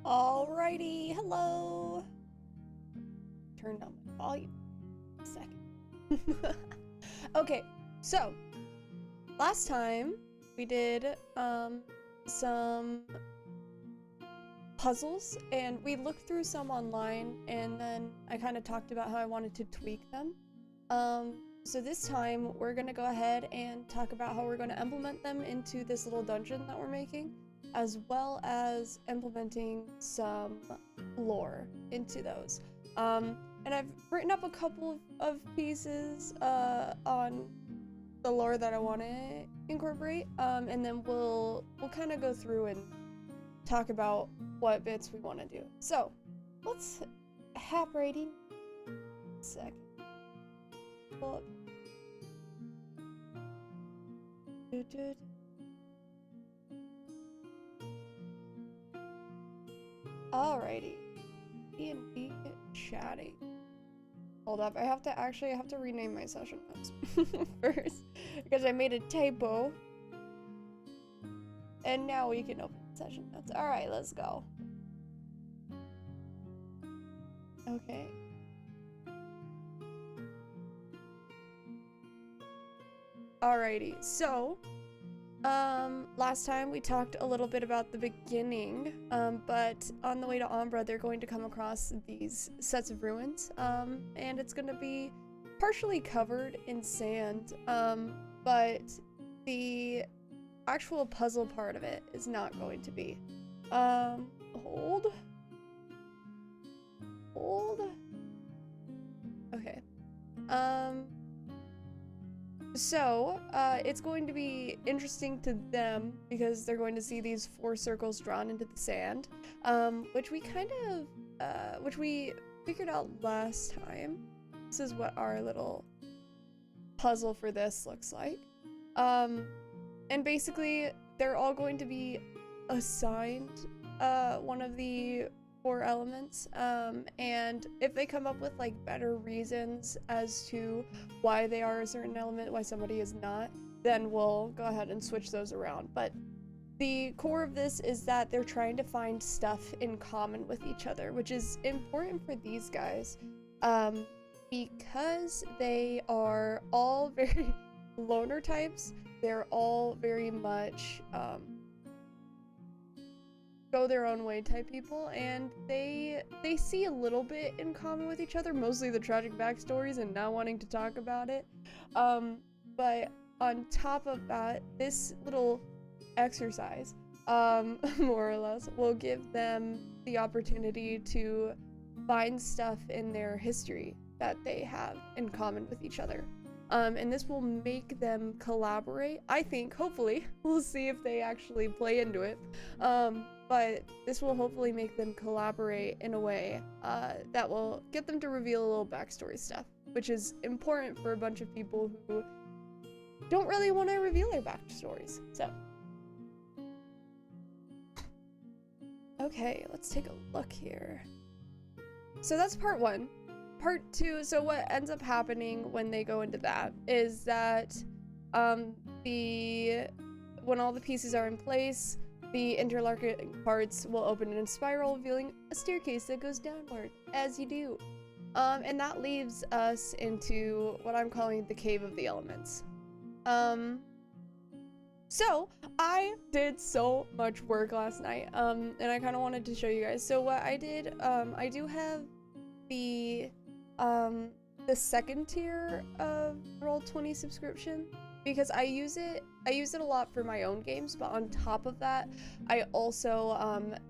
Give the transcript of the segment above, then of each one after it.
Alrighty, hello. Turn down my volume a second. Okay, so last time we did some puzzles and we looked through some online, and then I kind of talked about how I wanted to tweak them. So this time we're gonna go ahead and talk about how we're going to implement them into this little dungeon that we're making, as well as implementing some lore into those. And I've written up a couple of pieces on the lore that I want to incorporate, and then we'll kind of go through and talk about what bits we want to do. So let's hop right in. Second. Pull up. Alrighty. D&D chatting. Hold up, I have to rename my session notes first, because I made a typo. And now we can open session notes. Alright, let's go. Okay. Alrighty, so last time we talked a little bit about the beginning, but on the way to Umbra they're going to come across these sets of ruins, and it's going to be partially covered in sand, but the actual puzzle part of it is not going to be. Hold. Okay. So, it's going to be interesting to them because they're going to see these 4 circles drawn into the sand, which we figured out last time. This is what our little puzzle for this looks like. And basically, they're all going to be assigned one of the 4 elements, and if they come up with like better reasons as to why they are a certain element, why somebody is not, then we'll go ahead and switch those around. But the core of this is that they're trying to find stuff in common with each other, which is important for these guys, because they are all very loner types. They're all very much go their own way type people, and they see a little bit in common with each other, mostly the tragic backstories and not wanting to talk about it. But on top of that, this little exercise, more or less, will give them the opportunity to find stuff in their history that they have in common with each other. And this will make them collaborate, I think, hopefully. We'll see if they actually play into it. But this will hopefully make them collaborate in a way that will get them to reveal a little backstory stuff, which is important for a bunch of people who don't really want to reveal their backstories. So, okay, let's take a look here. So that's part 1. Part 2, so what ends up happening when they go into that is that when all the pieces are in place, the interlocking parts will open in a spiral, revealing a staircase that goes downward, as you do. And that leads us into what I'm calling the Cave of the Elements. So I did so much work last night, and I kind of wanted to show you guys. So what I did, I do have the second tier of Roll20 subscription, because I use it a lot for my own games, but on top of that, I also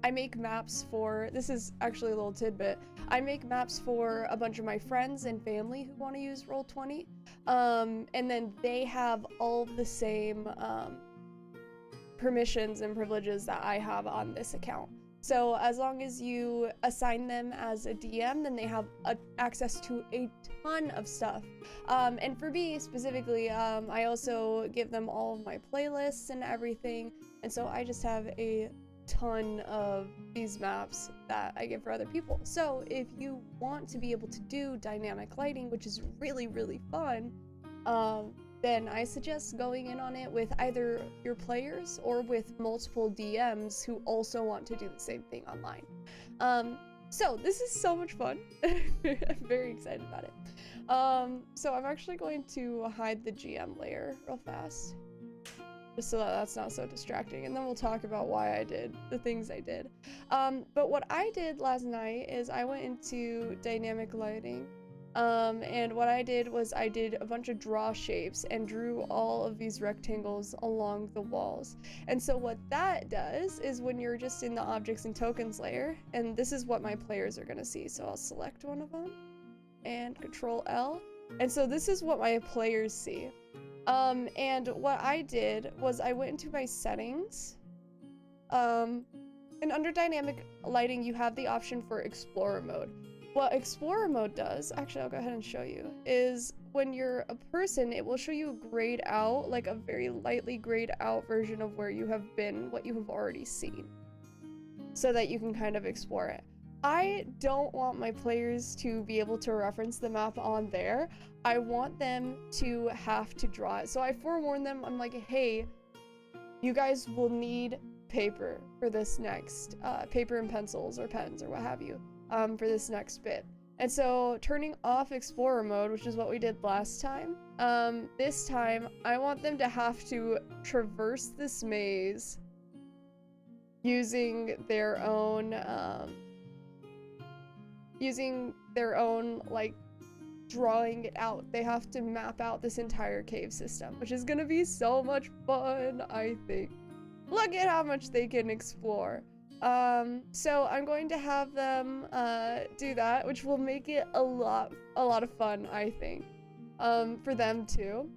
I make maps for, this is actually a little tidbit, I make maps for a bunch of my friends and family who want to use Roll20, and then they have all the same permissions and privileges that I have on this account. So as long as you assign them as a DM, then they have access to a ton of stuff. And for me specifically, I also give them all of my playlists and everything. And so I just have a ton of these maps that I give for other people. So if you want to be able to do dynamic lighting, which is really, really fun, then I suggest going in on it with either your players or with multiple DMs who also want to do the same thing online. So this is so much fun. I'm very excited about it. So I'm actually going to hide the GM layer real fast, just so that that's not so distracting, and then we'll talk about why I did the things I did. But what I did last night is I went into dynamic lighting, and what I did was I did a bunch of draw shapes and drew all of these rectangles along the walls. And so what that does is when you're just in the objects and tokens layer, and this is what my players are gonna see, so I'll select one of them and Control L, and so this is what my players see. And what I did was I went into my settings, and under dynamic lighting you have the option for Explorer mode. What Explorer mode does, actually I'll go ahead and show you, is when you're a person, it will show you grayed out, like a very lightly grayed out version of where you have been, what you have already seen, so that you can kind of explore it. I don't want my players to be able to reference the map on there. I want them to have to draw it. So I forewarn them, I'm like, hey, you guys will need paper for this next, paper and pencils or pens or what have you, for this next bit. And so turning off Explorer mode, which is what we did last time, this time I want them to have to traverse this maze using their own, like, drawing it out. They have to map out this entire cave system, which is gonna be so much fun, I think. Look at how much they can explore. So I'm going to have them do that, which will make it a lot of fun, I think, for them too.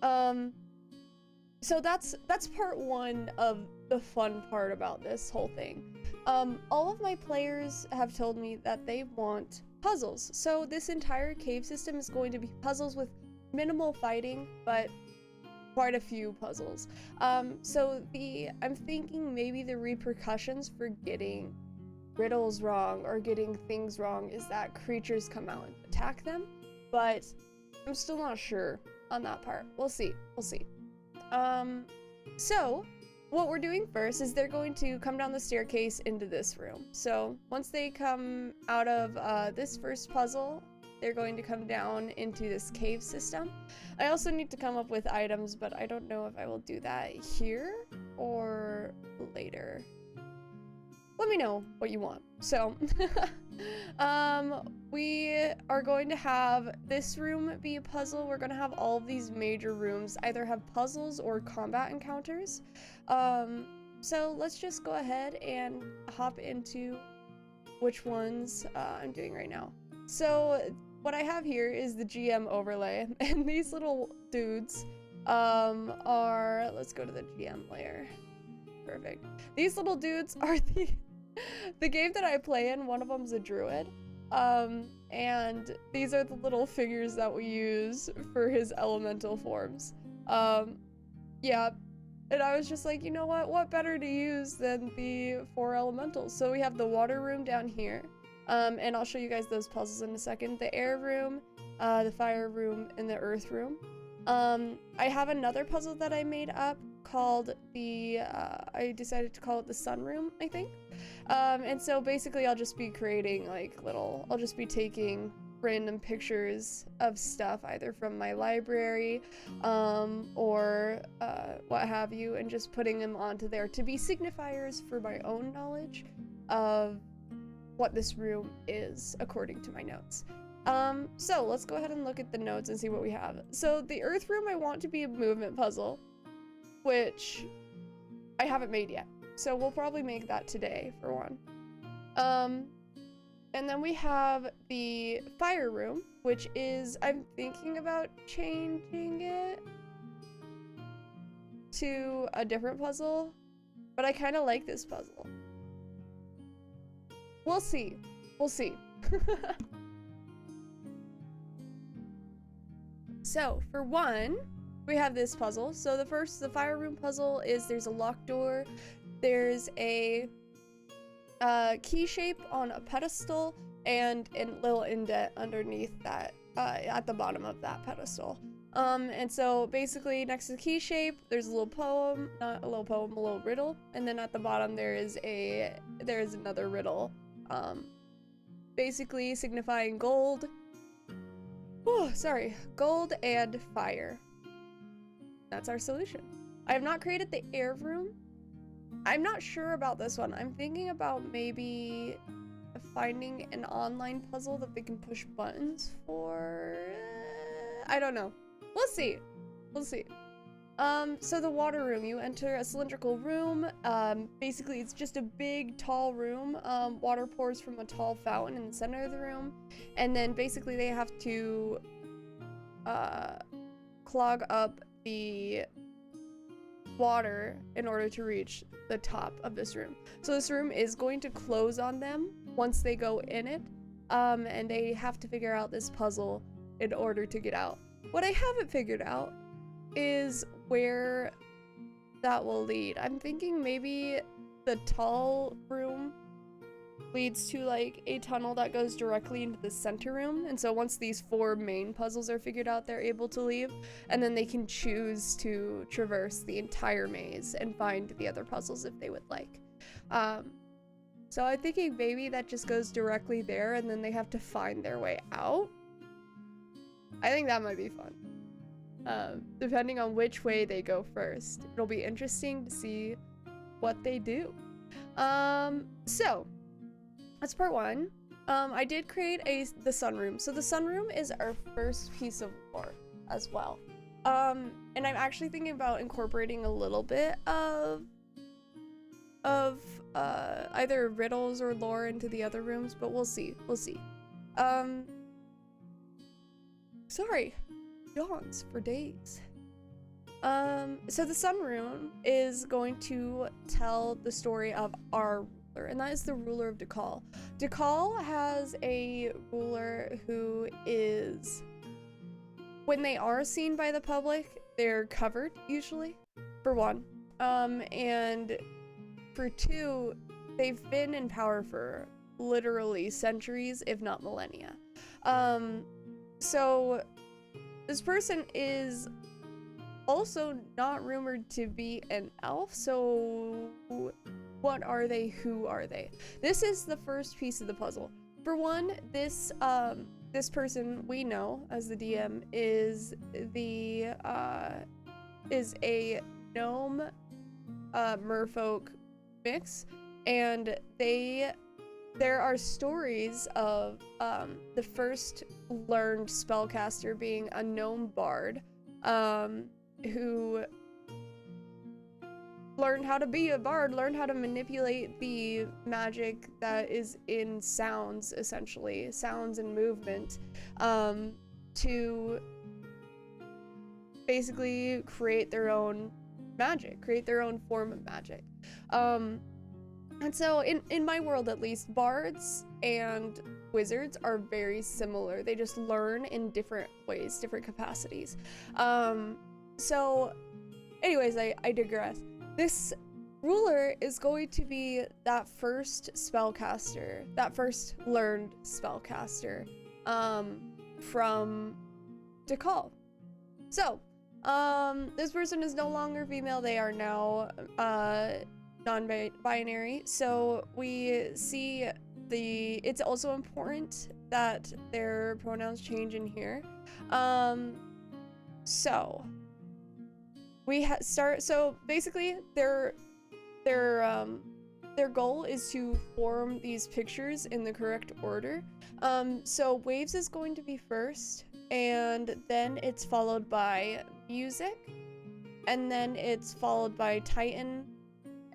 So that's part one of the fun part about this whole thing. All of my players have told me that they want puzzles. So this entire cave system is going to be puzzles with minimal fighting, but quite a few puzzles. So I'm thinking maybe the repercussions for getting riddles wrong or getting things wrong is that creatures come out and attack them, but I'm still not sure on that part. We'll see. So what we're doing first is they're going to come down the staircase into this room. So once they come out of this first puzzle, they're going to come down into this cave system. I also need to come up with items, but I don't know if I will do that here or later. Let me know what you want. So we are going to have this room be a puzzle. We're going to have all of these major rooms either have puzzles or combat encounters. So let's just go ahead and hop into which ones I'm doing right now. So what I have here is the GM overlay, and these little dudes are, let's go to the GM layer. Perfect. These little dudes are the game that I play in. One of them's a druid, and these are the little figures that we use for his elemental forms. Yeah, and I was just like, you know what better to use than the 4 elementals? So we have the water room down here, and I'll show you guys those puzzles in a second. The air room, the fire room, and the earth room. I have another puzzle that I made up called the, I decided to call it the sun room, I think. And so basically I'll just be creating like I'll just be taking random pictures of stuff either from my library, or what have you, and just putting them onto there to be signifiers for my own knowledge of what this room is according to my notes. So let's go ahead and look at the notes and see what we have. So the earth room I want to be a movement puzzle, which I haven't made yet. So we'll probably make that today for one. And then we have the fire room, which is, I'm thinking about changing it to a different puzzle, but I kind of like this puzzle. We'll see. So for one, we have this puzzle. So the fire room puzzle is there's a locked door, there's a key shape on a pedestal, and a little indent underneath that, at the bottom of that pedestal. And so basically next to the key shape, there's a little poem, not a little poem, a little riddle, and then at the bottom there is another riddle, basically signifying gold. Oh, sorry, gold and fire. That's our solution. I have not created the air room. I'm not sure about this one. I'm thinking about maybe finding an online puzzle that they can push buttons for. I don't know. We'll see. We'll see. So the water room, you enter a cylindrical room. Basically it's just a big, tall room. Water pours from a tall fountain in the center of the room. And then basically they have to, clog up the water in order to reach the top of this room. So this room is going to close on them once they go in it. And they have to figure out this puzzle in order to get out. What I haven't figured out is where that will lead. I'm thinking maybe the tall room leads to like a tunnel that goes directly into the center room, and so once these 4 main puzzles are figured out, they're able to leave, and then they can choose to traverse the entire maze and find the other puzzles if they would like. So I'm thinking maybe that just goes directly there and then they have to find their way out. I think that might be fun. Depending on which way they go first. It'll be interesting to see what they do. So that's part 1. I did create the sunroom. So the sunroom is our first piece of lore as well. And I'm actually thinking about incorporating a little bit of either riddles or lore into the other rooms, but we'll see. We'll see. Sorry. Yawns for days. So the sunroom is going to tell the story of our ruler, and that is the ruler of Dakal. Dakal has a ruler who is, when they are seen by the public, they're covered usually, for 1. And for 2, they've been in power for literally centuries, if not millennia. So this person is also not rumored to be an elf, so what are they? Who are they? This is the first piece of the puzzle. For 1, this person we know as the DM is a gnome merfolk mix, and there are stories of the first learned spellcaster being a gnome bard, who learned how to be a bard, learned how to manipulate the magic that is in sounds, essentially, sounds and movement, to basically create their own magic, create their own form of magic. And so in my world, at least, bards and wizards are very similar. They just learn in different ways, different capacities. So anyways, I digress. This ruler is going to be that first spellcaster, that first learned spellcaster, from Dakal. So, this person is no longer female. They are now, non-binary. So we see it's also important that their pronouns change in here. So we so basically their goal is to form these pictures in the correct order. So waves is going to be first, and then it's followed by music, and then it's followed by Titan,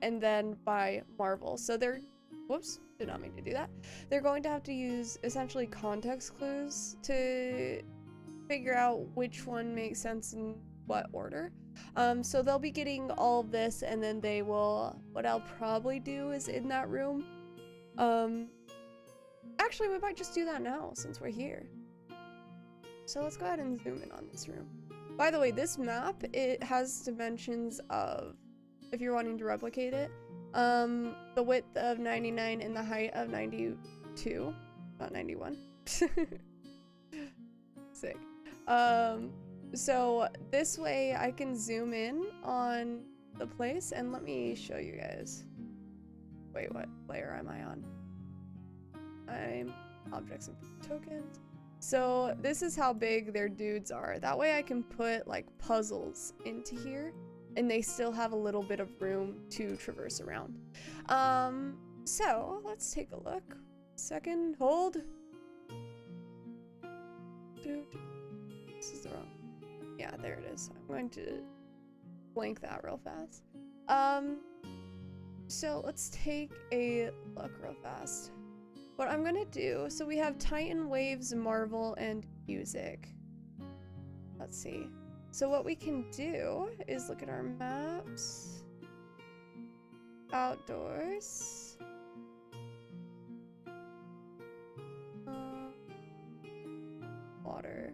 and then by Marvel. So whoops, did not mean to do that. They're going to have to use essentially context clues to figure out which one makes sense in what order. So they'll be getting all of this, and then they will, what I'll probably do is in that room, actually we might just do that now since we're here. So let's go ahead and zoom in on this room. By the way, this map, it has dimensions of, if you're wanting to replicate it, the width of 99 and the height of 92, not 91. Sick. So this way I can zoom in on the place, and let me show you guys. Wait, what layer am I on? I'm objects and tokens. So this is how big their dudes are. That way I can put like puzzles into here and they still have a little bit of room to traverse around. So let's take a look. Second, hold. This is the wrong. Yeah, there it is. I'm going to blank that real fast. So let's take a look real fast. What I'm gonna do, so we have Titan, Waves, Marvel, and Music. Let's see. So what we can do is look at our maps. Outdoors. Water.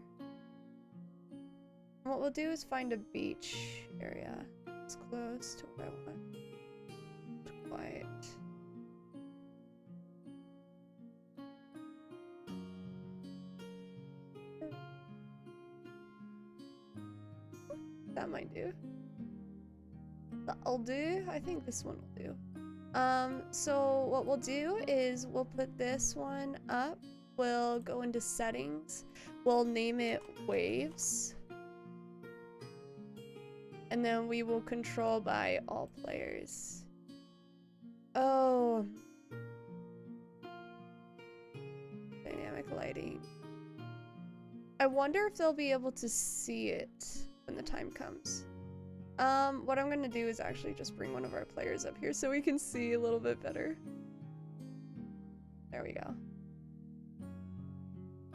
And what we'll do is find a beach area. It's close to what I want. Quiet. That might do. That'll do. I think this one will do. So what we'll do is we'll put this one up. We'll go into settings. We'll name it Waves. And then we will control by all players. Oh. Dynamic lighting. I wonder if they'll be able to see it when the time comes. What I'm gonna do is actually just bring one of our players up here so we can see a little bit better. There we go.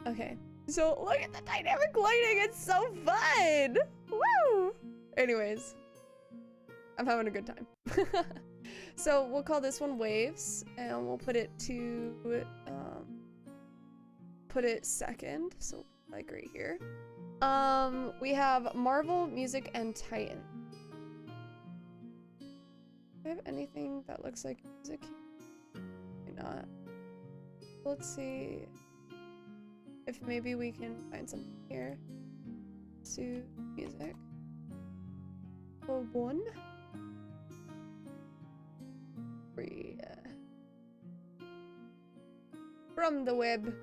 Okay, so look at the dynamic lighting, it's so fun! Woo! Anyways, I'm having a good time. So we'll call this one Waves, and we'll put it to, put it second, so like right here. We have Marvel, Music, and Titan. Do I have anything that looks like music? Maybe not. Let's see if maybe we can find something here. To music. Oh, one. Free. From the web.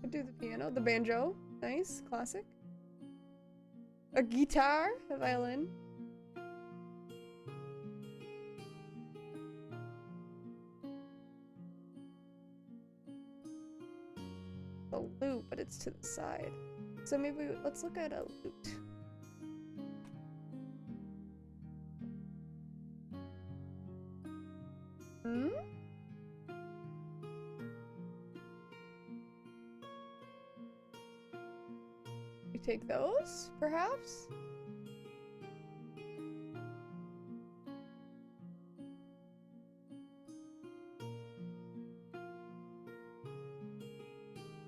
I do the piano, the banjo. Nice, classic. A guitar, a violin. A lute, but it's to the side. So maybe let's look at a lute. Hmm? We take those, perhaps?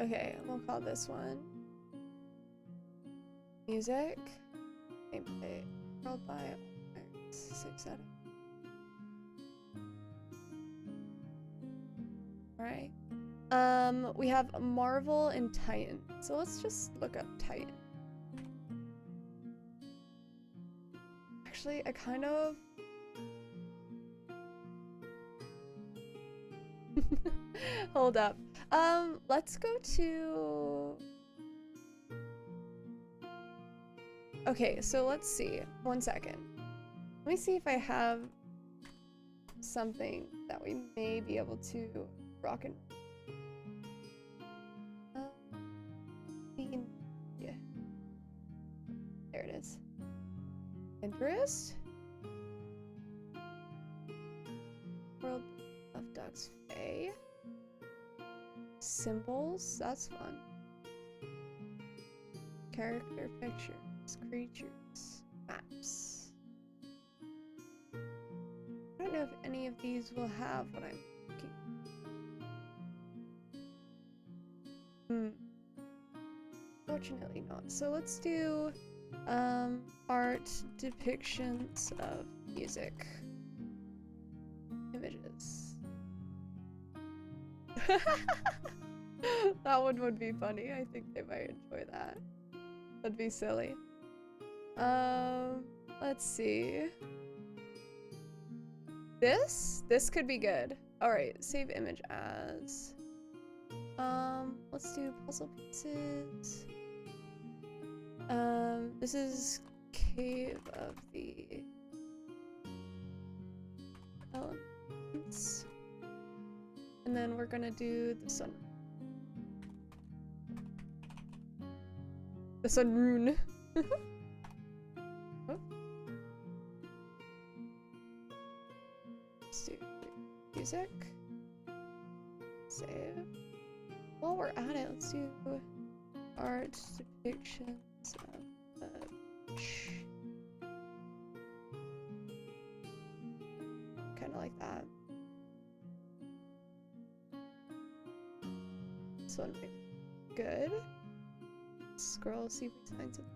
Okay, we'll call this one Music. Gameplay. Controlled by save setting. Alright. We have Marvel and Titan. So let's just look up Titan. Actually, I kind of... Hold up. Let's go to... Okay, so let's see. 1 second. Let me see if I have something that we may be able to rock and yeah. There it is. Interest. World of Ducks Fae. Symbols, that's fun. Character pictures, creatures, maps. I don't know if any of these will have what I'm looking for. Fortunately not. So let's do art depictions of music. Images. That one would be funny. I think they might enjoy that. That'd be silly. Let's see. This could be good. All right, save image as. Let's do puzzle pieces. This is Cave of the Elements. And then we're gonna do the sun. The sun rune. Oh. Let's do music. Save. While we're at it, let's do art depictions of the kind of like that. This one might be good. Scroll, see if we find something.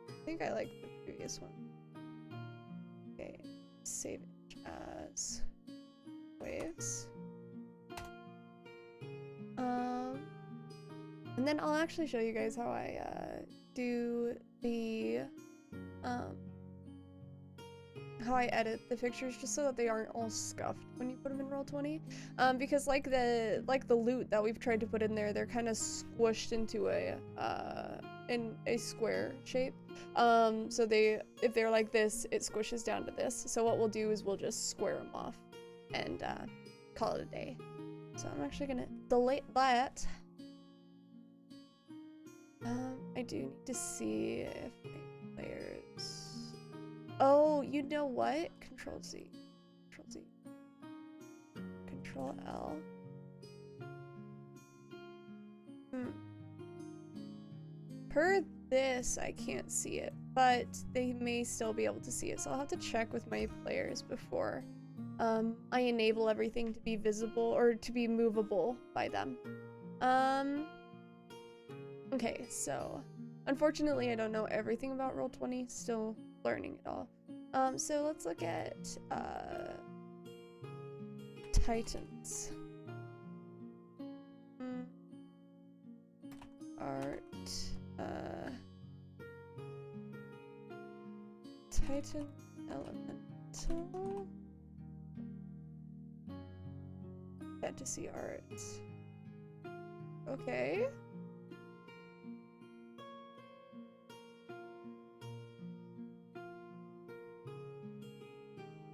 I think I like the previous one. Okay, save it as waves. And then I'll actually show you guys how I do the how I edit the pictures just so that they aren't all scuffed when you put them in Roll20. Because like the loot that we've tried to put in there, they're kind of squished into a in a square shape. So if they're like this, it squishes down to this. So what we'll do is we'll just square them off and call it a day. So I'm actually gonna delete that. I do need to see if my players. Oh, you know what? Control Z. Control Z. Control L. Per this, I can't see it, but they may still be able to see it, so I'll have to check with my players before I enable everything to be visible or to be movable by them. Okay, so unfortunately I don't know everything about Roll20, still learning it all. So let's look at Titans. Art. Titan Elemental. Fantasy art. Okay.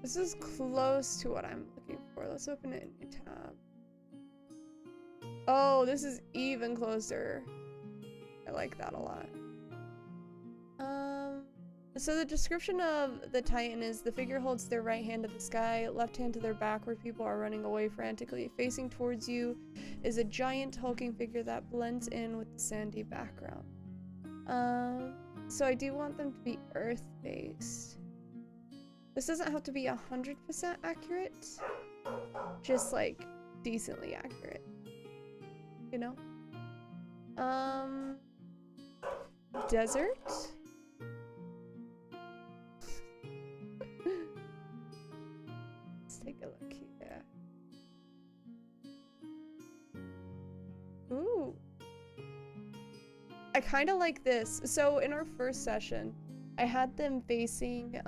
This is close to what I'm looking for. Let's open it in a tab. Oh, this is even closer. I like that a lot. So the description of the Titan is the figure holds their right hand to the sky, left hand to their back where people are running away frantically. Facing towards you is a giant hulking figure that blends in with the sandy background. So I do want them to be earth-based. This doesn't have to be 100% accurate, just like decently accurate, you know? Desert? Let's take a look here. Ooh. I kind of like this. So in our first session, I had them facing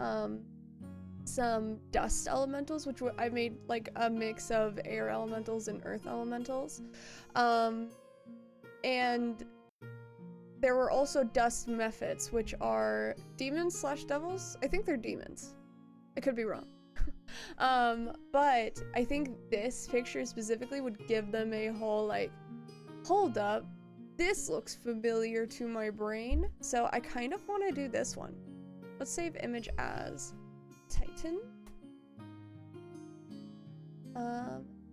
some dust elementals, which I made like a mix of air elementals and earth elementals. And there were also dust mephits, which are demons / devils. I think they're demons. I could be wrong. But I think this picture specifically would give them a whole like, hold up, this looks familiar to my brain. So I kind of want to do this one. Let's save image as Titan.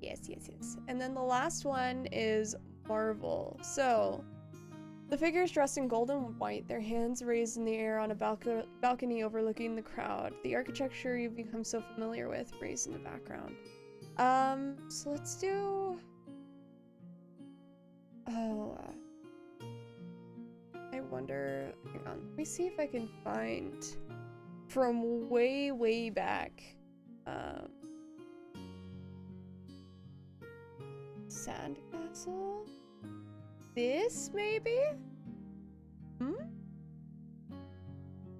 Yes. And then the last one is Marvel. So the figure is dressed in gold and white, their hands raised in the air on a balcony overlooking the crowd. The architecture you've become so familiar with raised in the background. So let's do... I wonder, hang on, let me see if I can find from way, way back. Sandcastle? This, maybe? Hmm?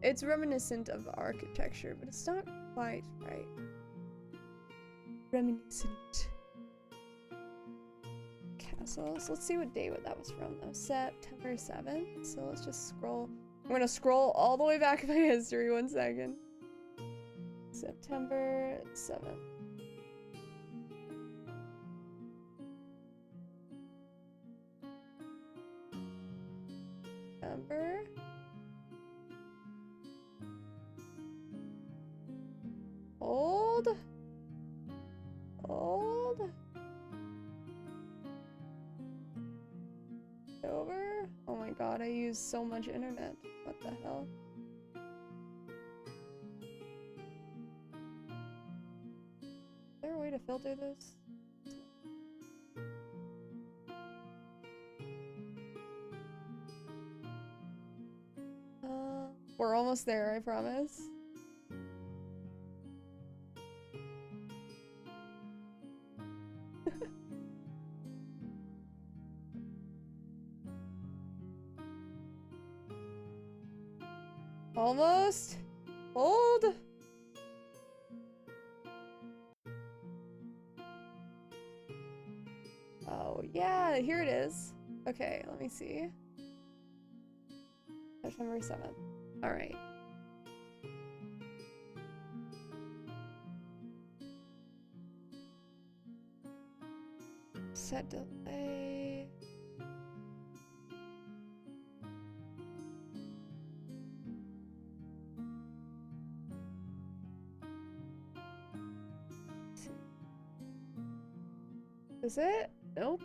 It's reminiscent of architecture, but it's not quite right. Reminiscent. Castles. Let's see what day that was from, though. September 7th. So let's just scroll. I'm gonna scroll all the way back in my history, 1 second. September 7th. September. Old. Over. Oh my god, I use so much internet. What the hell? Is there a way to filter this? We're almost there, I promise. Almost. Old. Oh, yeah, here it is. Okay, let me see. September 7th. All right. Set delay. Is it? Nope.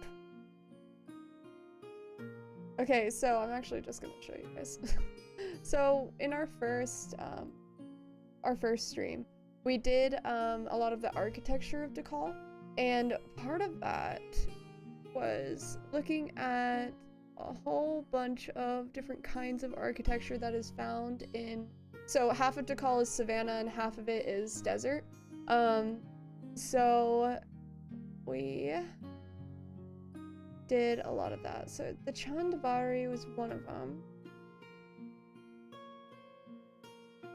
Okay, so I'm actually just gonna show you guys. So in our first stream, we did a lot of the architecture of DeKalb, and part of that was looking at a whole bunch of different kinds of architecture that is found in. So half of DeKalb is savanna and half of it is desert. So we did a lot of that. So the Chandbari was one of them.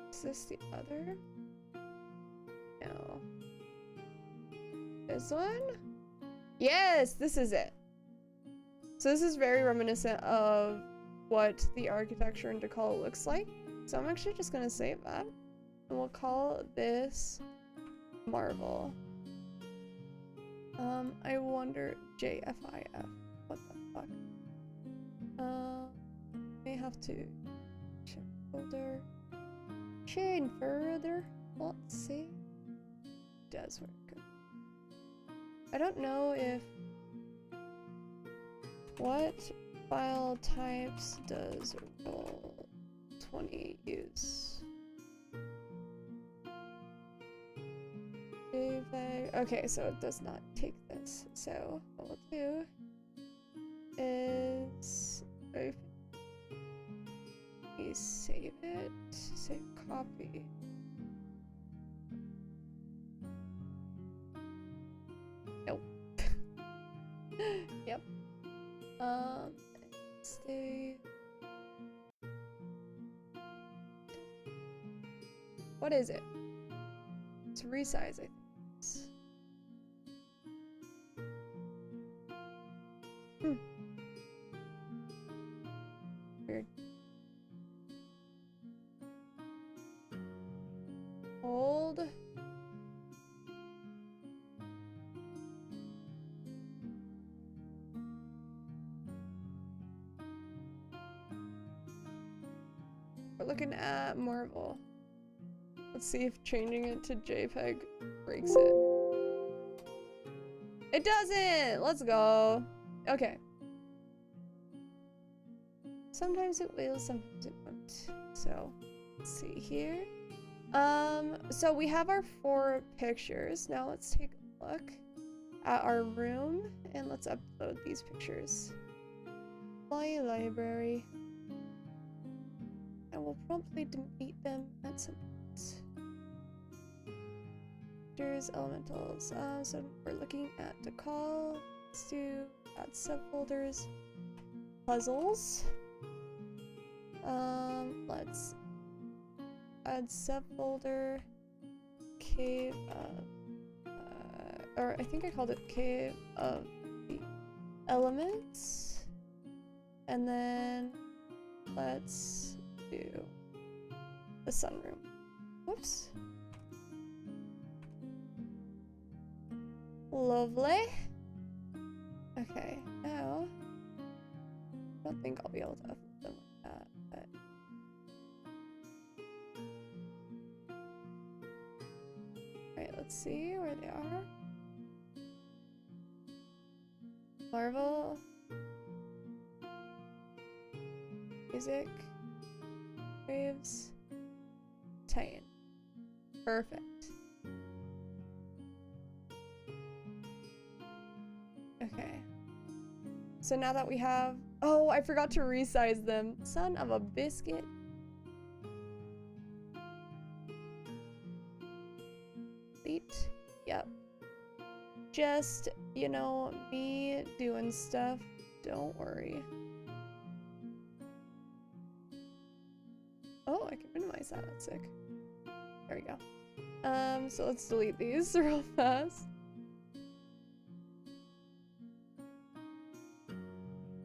Is this the other? No. This one? Yes, this is it. So this is very reminiscent of what the architecture in DeKalb looks like. So I'm actually just gonna save that. And we'll call this Marvel. I wonder, JFIF, what the fuck? May have to check folder. Chain further. Let's see. Does work. I don't know if what file types does Roll20 use? Okay, so it does not take this. So what we'll do is we save it, save copy. Nope. Yep. Stay. What is it? It's resize, I think. Weird. Hold. We're looking at Marvel. Let's see if changing it to JPEG breaks it. It doesn't! Let's go. Okay. Sometimes it will, sometimes it won't. So, let's see here. So we have our 4 pictures. Now let's take a look at our room and let's upload these pictures. My library. will promptly defeat them at some point. There's elementals. So we're looking at the call. Let's do add subfolders. Puzzles. Let's add subfolder cave or I think I called it cave of the elements. And then let's do the sunroom. Whoops. Lovely. Okay, now I don't think I'll be able to upload them like that, but alright, let's see where they are. Marvel. Music. Waves. Titan. Perfect. Okay. So now that we have... Oh, I forgot to resize them. Son of a biscuit. Delete. Yep. Just, you know, me doing stuff. Don't worry. Oh, I can minimize that. That's sick. There we go. So let's delete these real fast.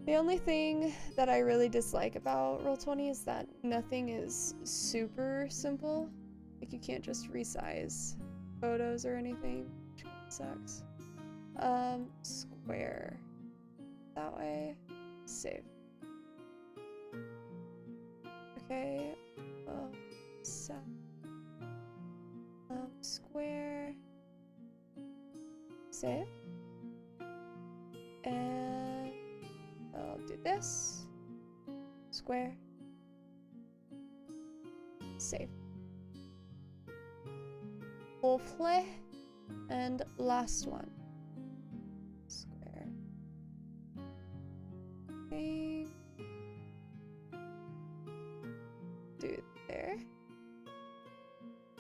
The only thing that I really dislike about Roll20 is that nothing is super simple. Like, you can't just resize photos or anything, which sucks. Square. That way. Save. Okay. Set. Square. Save. And I'll do this. Square. Save. Lovely. And last one. Square. Thing. Do it there.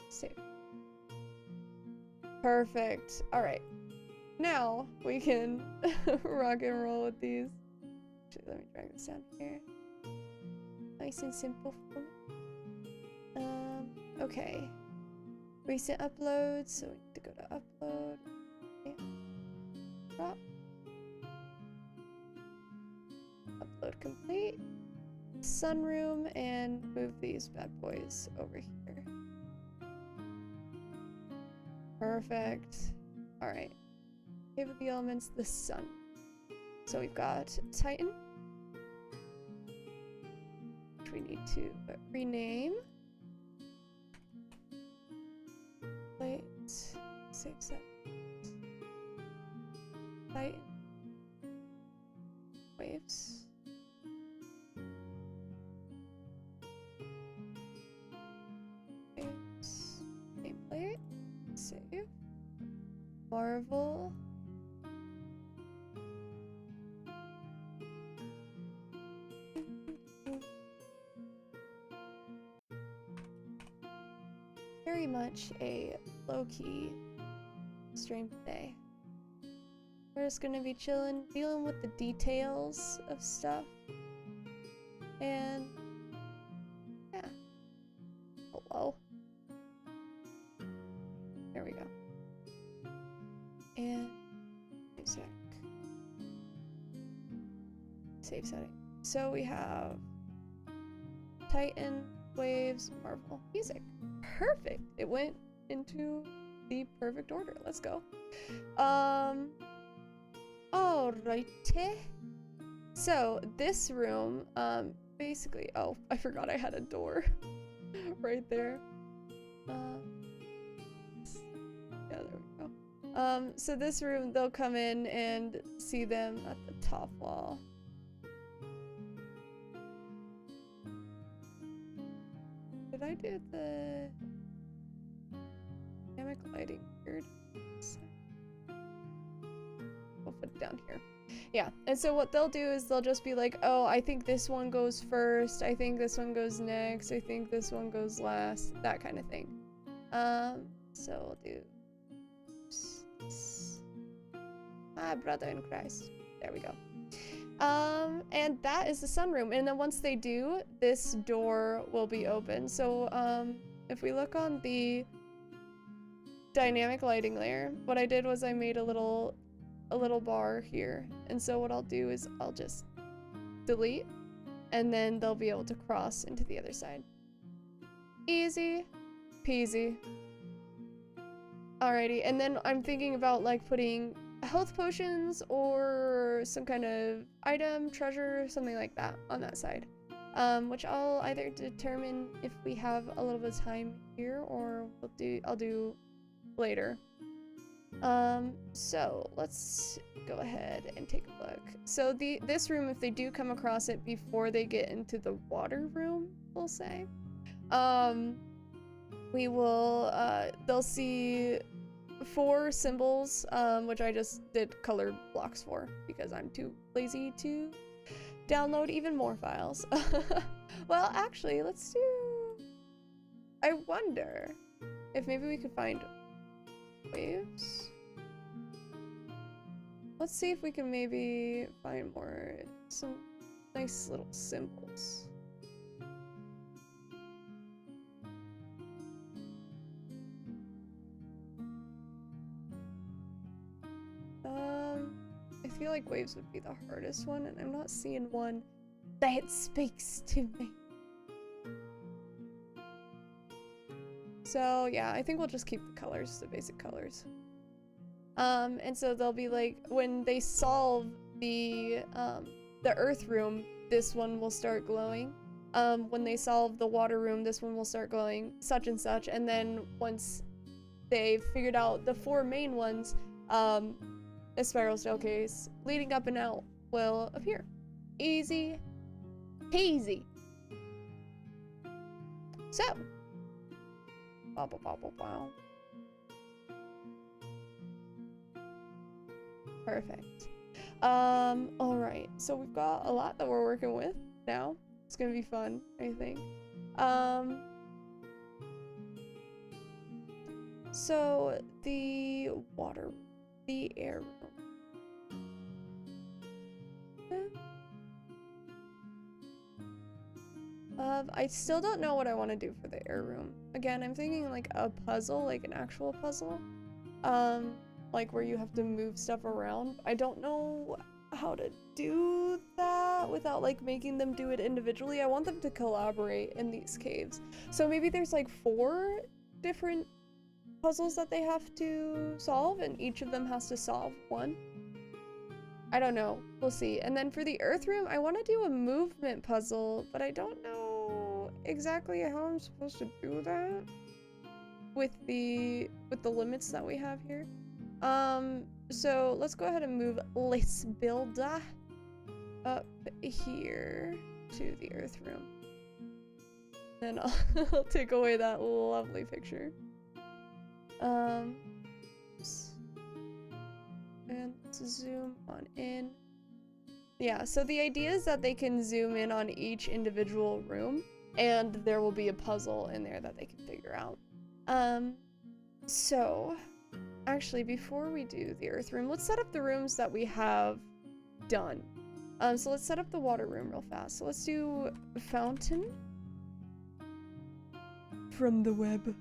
Save. Perfect. Alright. Now we can rock and roll with these. Actually, let me drag this down here. Nice and simple for me. Okay. Recent uploads, so we need to go to upload. And drop. Upload complete. Sunroom, and move these bad boys over here. Perfect. Alright. Give the elements the sun. So we've got Titan, which we need to rename. Wait, save set. Titan. Waves. Waves. Nameplate. Save. Marvel. Very much a low-key stream today. We're just gonna be chilling, dealing with the details of stuff. And yeah. Hello. There we go. And music. Save setting. So we have Titan, Waves, Marvel, Music. Perfect. It went into the perfect order. Let's go. Alrighty. So this room, basically, oh, I forgot I had a door right there. Yeah, there we go. So this room, they'll come in and see them at the top wall. Did I do the dynamic lighting weird? We'll put it down here. Yeah, and so what they'll do is they'll just be like, oh, I think this one goes first, I think this one goes next, I think this one goes last, that kind of thing. So we'll do my brother in Christ. There we go. And that is the sunroom. And then once they do, this door will be open. So, if we look on the dynamic lighting layer, what I did was I made a little bar here. And so what I'll do is I'll just delete, and then they'll be able to cross into the other side. Easy peasy. Alrighty, and then I'm thinking about like putting health potions or some kind of item, treasure, something like that on that side. Which I'll either determine if we have a little bit of time here, or I'll do later. So let's go ahead and take a look. So this room, if they do come across it before they get into the water room, we'll say, we will, they'll see 4 symbols, which I just did colored blocks for because I'm too lazy to download even more files. Well, actually, let's do... I wonder if maybe we could find waves. Let's see if we can maybe find some nice little symbols. I feel like waves would be the hardest one, and I'm not seeing one that speaks to me. So yeah, I think we'll just keep the colors, the basic colors. And so they'll be like, when they solve the earth room, this one will start glowing. When they solve the water room, this one will start glowing, such and such. And then once they've figured out the 4 main ones, a spiral staircase leading up and out will appear. Easy peasy. So, perfect. Alright, so we've got a lot that we're working with now. It's gonna be fun, I think. So the air room. I still don't know what I want to do for the air room. Again, I'm thinking like a puzzle, like an actual puzzle. Like where you have to move stuff around. I don't know how to do that without like making them do it individually. I want them to collaborate in these caves. So maybe there's like 4 different puzzles that they have to solve, and each of them has to solve one. I don't know. We'll see. And then for the earth room, I want to do a movement puzzle, but I don't know exactly how I'm supposed to do that with the limits that we have here. So let's go ahead and move this builder up here to the earth room. Then I'll take away that lovely picture. And let's zoom on in. Yeah, so the idea is that they can zoom in on each individual room, and there will be a puzzle in there that they can figure out. So actually, before we do the earth room, let's set up the rooms that we have done. So let's set up the water room real fast. So let's do a fountain from the web.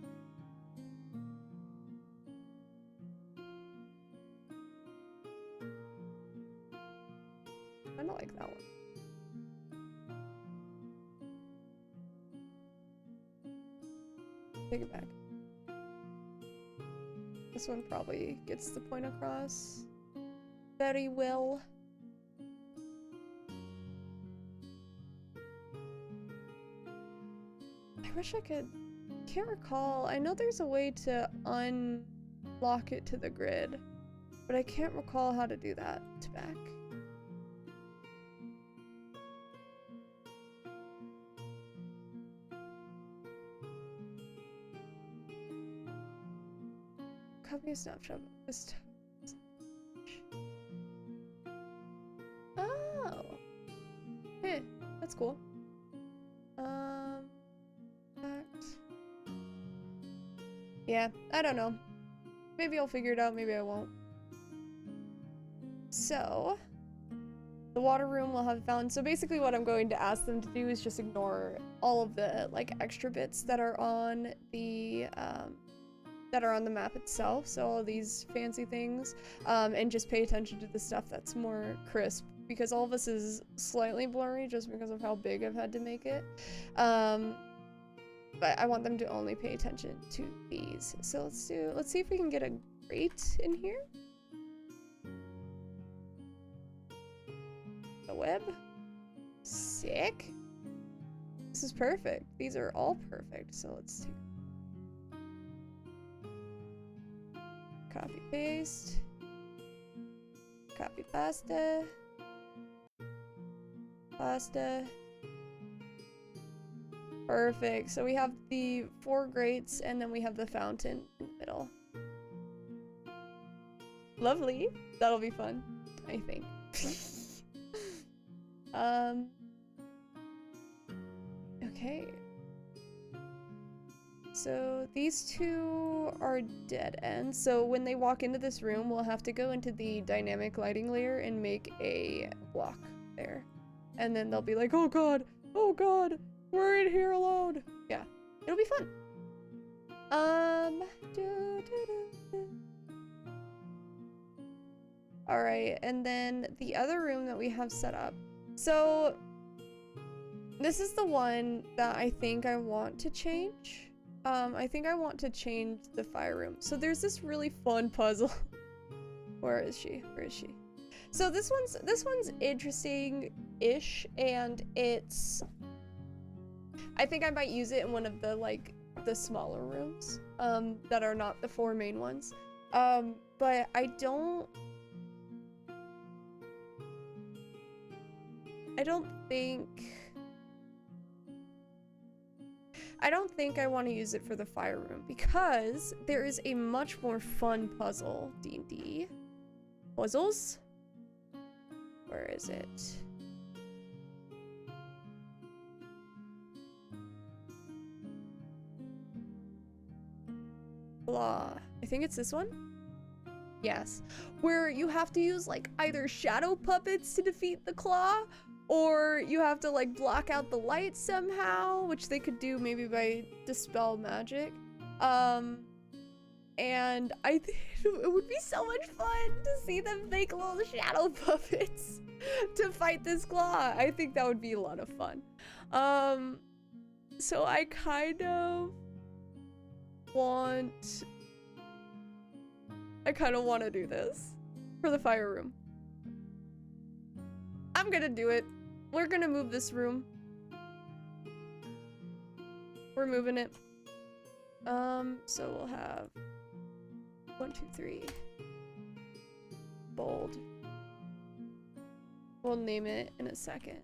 I don't like that one. Take it back. This one probably gets the point across very well. I wish I could... Can't recall. I know there's a way to unlock it to the grid, but I can't recall how to do that. To back. Copy a snapshot of this. cool. Fact. Yeah, I don't know. Maybe I'll figure it out, maybe I won't. So, the water room will have a fountain. So basically what I'm going to ask them to do is just ignore all of the like extra bits that are on the map itself. So all these fancy things, and just pay attention to the stuff that's more crisp, because all of this is slightly blurry just because of how big I've had to make it. But I want them to only pay attention to these. So let's see if we can get a grate in here. The web. Sick. This is perfect. These are all perfect. So let's do copy paste. Copy pasta. Pasta. Perfect. So we have the 4 grates and then we have the fountain in the middle. Lovely. That'll be fun, I think. Okay. So these 2 are dead ends. So when they walk into this room, we'll have to go into the dynamic lighting layer and make a block there. And then they'll be like, oh god, we're in here alone. Yeah, it'll be fun. All right, and then the other room that we have set up. So this is the one that I think I want to change. I think I want to change the fire room. So there's this really fun puzzle. Where is she? Where is she? So this one's interesting-ish, and it's, I think I might use it in one of the like the smaller rooms that are not the 4 main ones. But I don't think I want to use it for the fire room, because there is a much more fun puzzle. D&D puzzles. Where is it? Blah. I think it's this one. Yes. Where you have to use like either shadow puppets to defeat the claw, or you have to like block out the light somehow, which they could do maybe by dispel magic. And I think it would be so much fun to see them make little shadow puppets to fight this claw. I think that would be a lot of fun. So I kind of want to do this for the fire room. I'm gonna do it. We're gonna move this room. We're moving it. So we'll have 1, 2, 3. Bold. We'll name it in a second.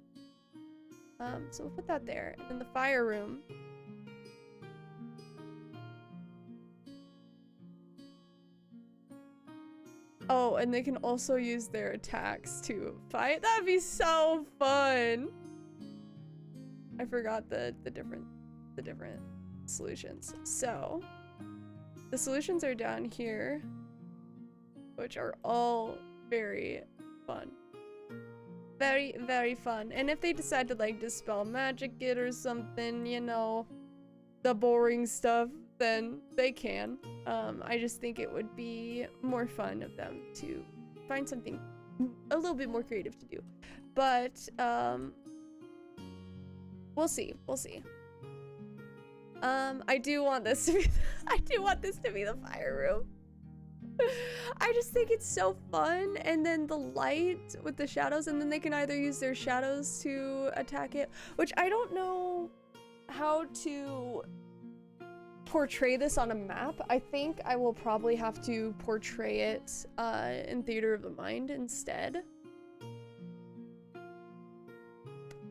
So we'll put that there. And then the fire room. Oh, and they can also use their attacks to fight. That'd be so fun. I forgot the different solutions. So the solutions are down here, which are all very fun. Very, very fun. And if they decide to like dispel magic it or something, you know, the boring stuff, then they can. I just think it would be more fun of them to find something a little bit more creative to do. But we'll see. We'll see. I do want this to be the fire room. I just think it's so fun, and then the light with the shadows, and then they can either use their shadows to attack it, which I don't know how to portray this on a map. I think I will probably have to portray it in Theater of the Mind instead.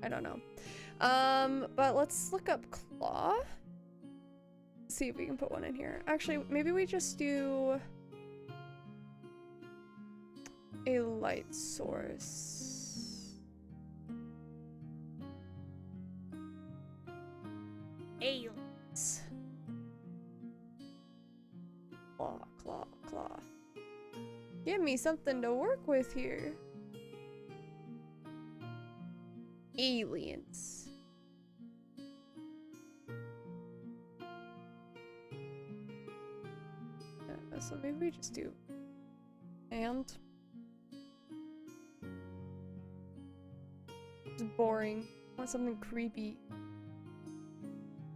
I don't know. But let's look up claw. See if we can put one in here. Actually, maybe we just do a light source. aliens. Claw, claw, claw. Give me something to work with here. Aliens. So maybe we just do and it's boring. I want something creepy.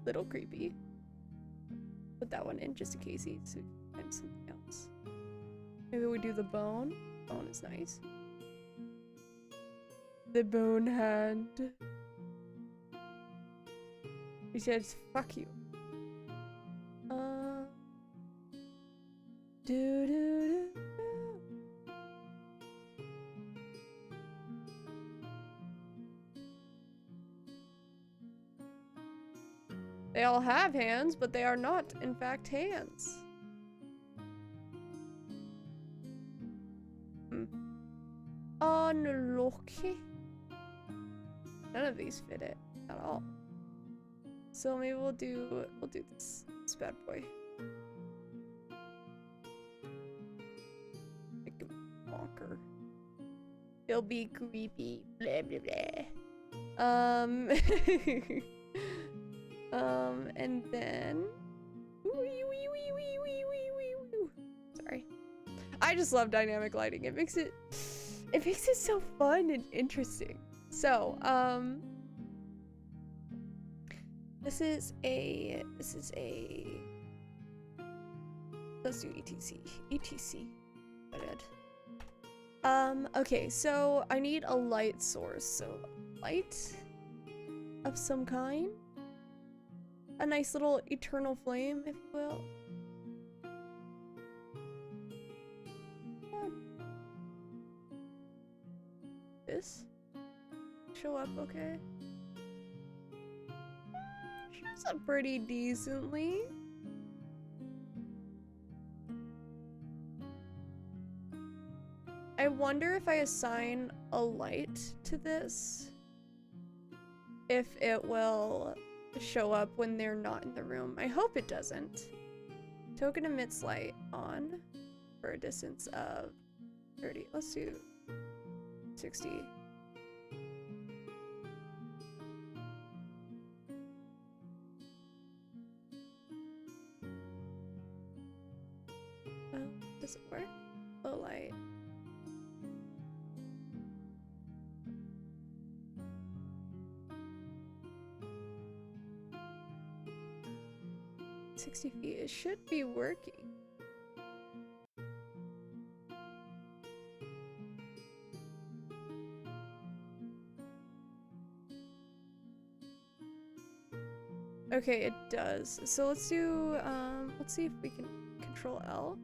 Little creepy. Put that one in just in case he's and something else. Maybe we do the bone. Bone is nice. The bone hand. He says, fuck you. Do do do. They all have hands, but they are not, in fact, hands. Unlucky. None of these fit it at all. So maybe we'll do this bad boy. Make him bonker. He'll be creepy. Blah blah blah. And then sorry. I just love dynamic lighting. It makes it so fun and interesting. So, this is a let's do etc. Okay, so I need a light source. So light of some kind. A nice little eternal flame, if you will. This show up okay? Shows up pretty decently. I wonder if I assign a light to this, if it will show up when they're not in the room. I hope it doesn't. Token emits light on for a distance of 30. Let's do 60. Oh, does it work? Low light. $60. It should be working. Okay, it does. So let's do, let's see if we can control L.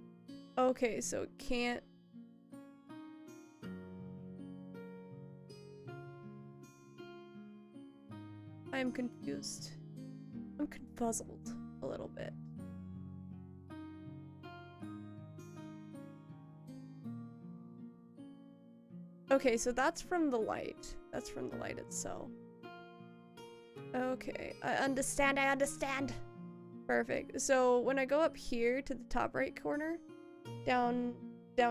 Okay, so it can't. I'm confused. I'm confuzzled a little bit. Okay, so that's from the light. That's from the light itself. Okay, I understand. Perfect. So when I go up here to the top right corner, down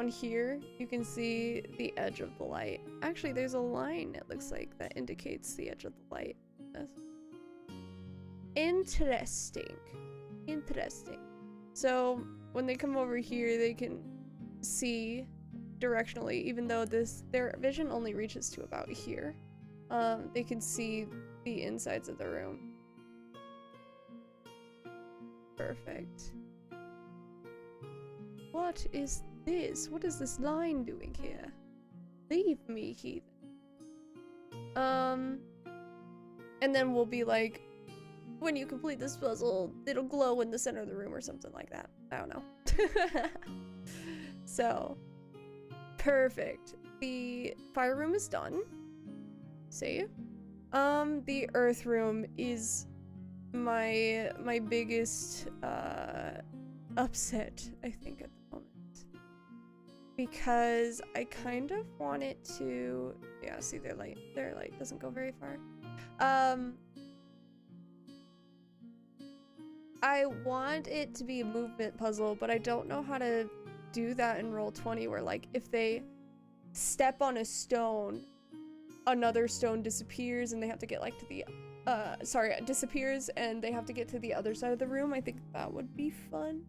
here, you can see the edge of the light. Actually, there's a line, it looks like, that indicates the edge of the light. That's interesting. So when they come over here, they can see directionally, even though their vision only reaches to about here. They can see the insides of the room. Perfect. What is this? What is this line doing here? Leave me, heathen. And then we'll be like, when you complete this puzzle, it'll glow in the center of the room or something like that. I don't know. So, perfect. The fire room is done. Save. The earth room is my biggest upset, I think, at the moment. Because I kind of want it to, yeah, see their light doesn't go very far. I want it to be a movement puzzle, but I don't know how to do that in Roll20, where like if they step on a stone, another stone disappears and they have to get like to the disappears and they have to get to the other side of the room. I think that would be fun.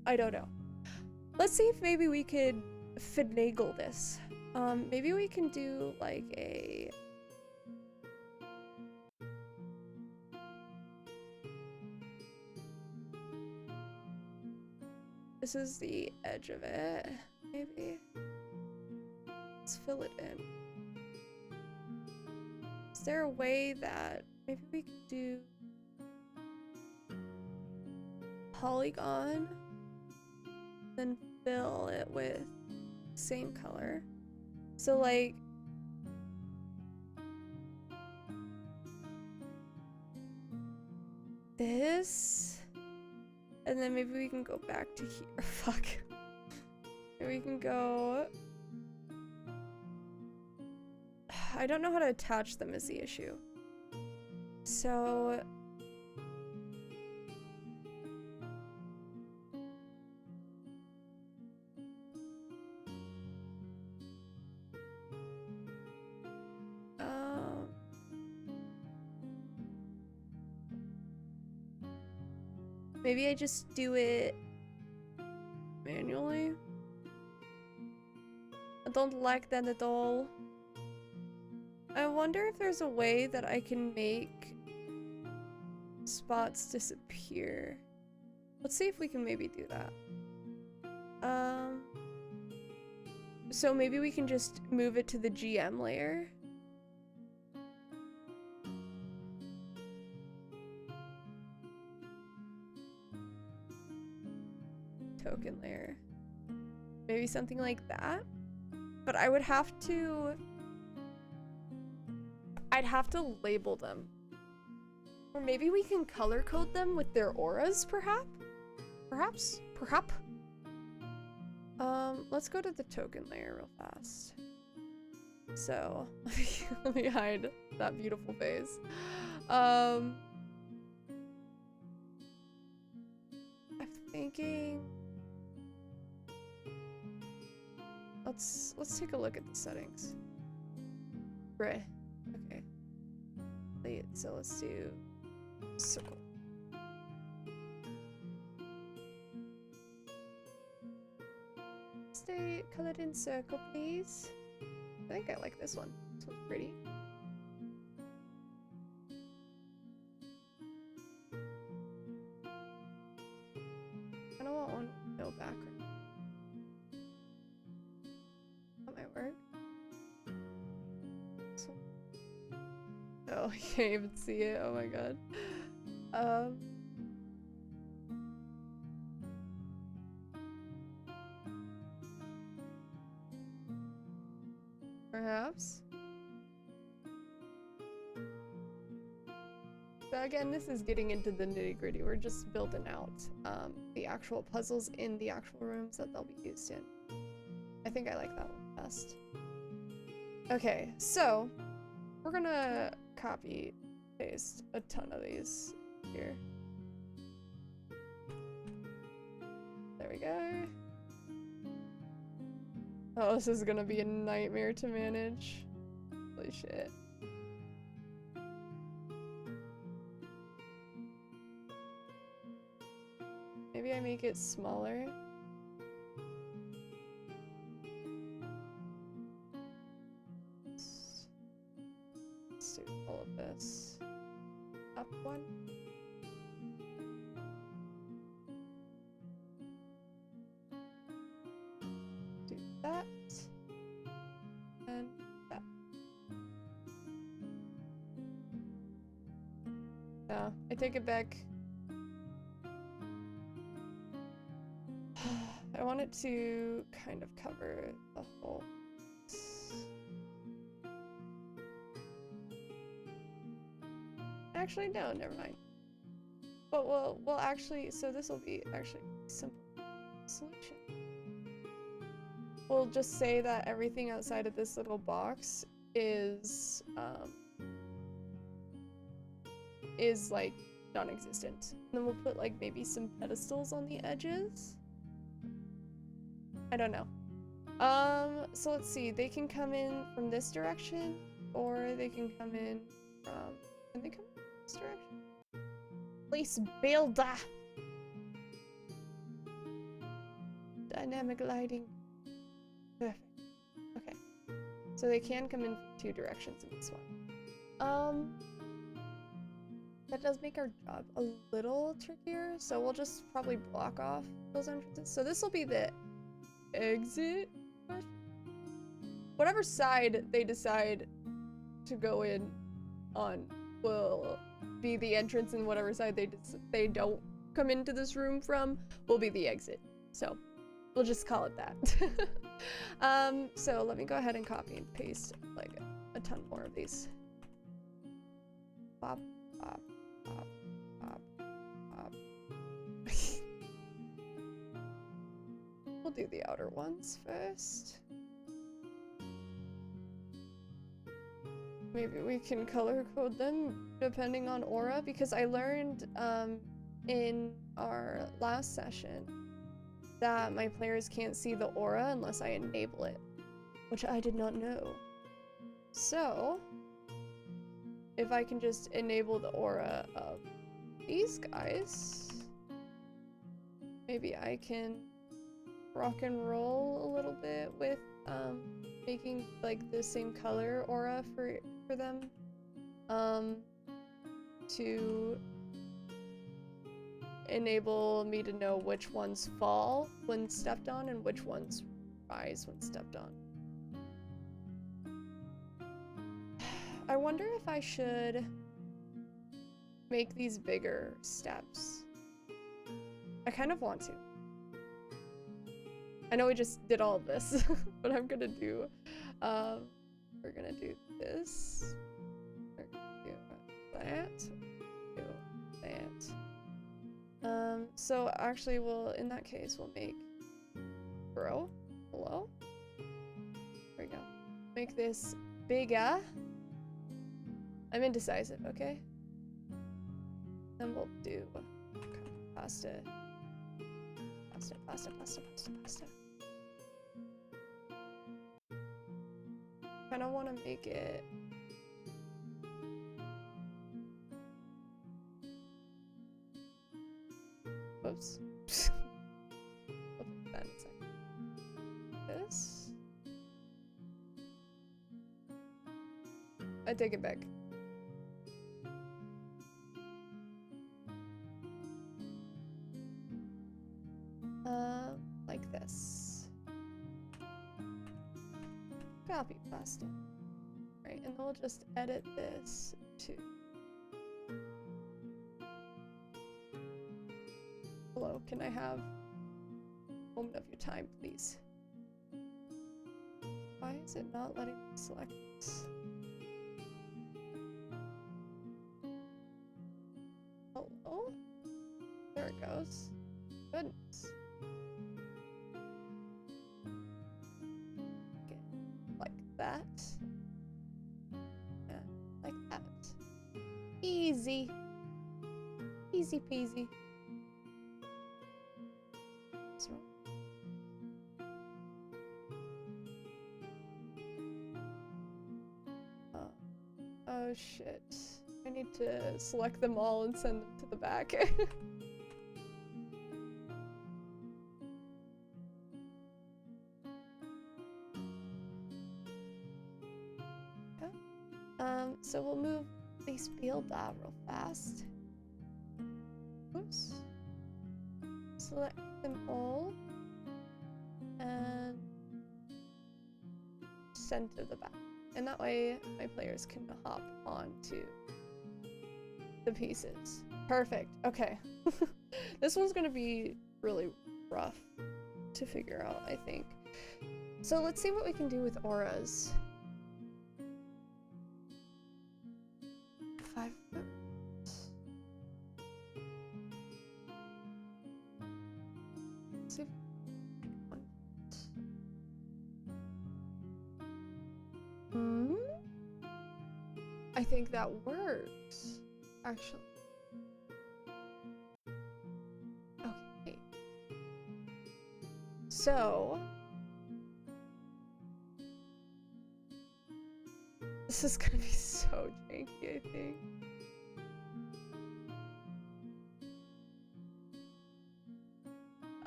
I don't know. Let's see if maybe we could finagle this. Maybe we can do like a... This is the edge of it, maybe. Let's fill it in. Is there a way that maybe we could do polygon, then fill it with same color? So like this, and then maybe we can go back to here. Fuck. Maybe we can go... I don't know how to attach them is the issue. So... maybe I just do it manually. I don't like that at all. I wonder if there's a way that I can make spots disappear. Let's see if we can maybe do that. So maybe we can just move it to the GM layer. Token layer. Maybe something like that. But I would have to... I'd have to label them. Or maybe we can color code them with their auras, perhaps? Perhaps? Let's go to the token layer real fast. So, let me hide that beautiful face. I'm thinking... Let's take a look at the settings. Gray. Okay. So let's do circle. Stay colored in circle, please. I think I like this one. This one's pretty. I don't want one with no background. That might work. So... oh, you can't even see it. Oh my god. Perhaps. So again, this is getting into the nitty-gritty. We're just building out the actual puzzles in the actual rooms that they'll be used in. I think I like that one best. Okay, so we're gonna copy paste a ton of these here. There we go. Oh, this is gonna be a nightmare to manage. Holy shit. Maybe I make it smaller. Let's do all of this. Up one. Do that. And that. No, I take it back. I want it to kind of cover the whole. Actually, no, never mind. But we'll actually, so this will be actually a simple solution. We'll just say that everything outside of this little box is like non-existent. And then we'll put like maybe some pedestals on the edges. I don't know. So let's see. They can come in from this direction, or they can come in from. Can they come in this direction? Place builder. Dynamic lighting. Perfect. Okay. So they can come in from 2 directions in this one. That does make our job a little trickier, so we'll just probably block off those entrances. So this will be the exit. Whatever side they decide to go in on will be the entrance, and whatever side they don't come into this room from will be the exit. So we'll just call it that. So let me go ahead and copy and paste like a ton more of these. Pop, pop, pop, pop, pop. We'll do the outer ones first. Maybe we can color code them depending on aura, because I learned in our last session that my players can't see the aura unless I enable it, which I did not know. So if I can just enable the aura of these guys, maybe I can rock and roll a little bit with making like the same color aura for them to enable me to know which ones fall when stepped on and which ones rise when stepped on. I wonder if I should make these bigger steps. I kind of want to. I know we just did all of this, but I'm gonna do, we're gonna do this, we're gonna do that, do that. So actually in that case, we'll make grow below. There we go. Make this bigger. I'm indecisive, okay? Then we'll do pasta. Pasta, pasta, pasta, pasta, pasta. Kinda wanna make it whoops. We'll put that in a second. This. I take it back. Like this. Copy pasta. Right, and we'll just edit this too. Hello, can I have a moment of your time, please? Why is it not letting me select this? Hello? There it goes. Goodness. Okay, like that. Yeah, like that. Easy. Easy peasy. What's wrong? Oh shit. I need to select them all and send them to the back. So we'll move these field out real fast. Oops. Select them all and send to the back. And that way my players can hop onto the pieces. Perfect. Okay. This one's gonna be really rough to figure out, I think. So let's see what we can do with auras. 5 foot. Let's see if 1 foot. I think that works, actually. So this is gonna be so janky, I think.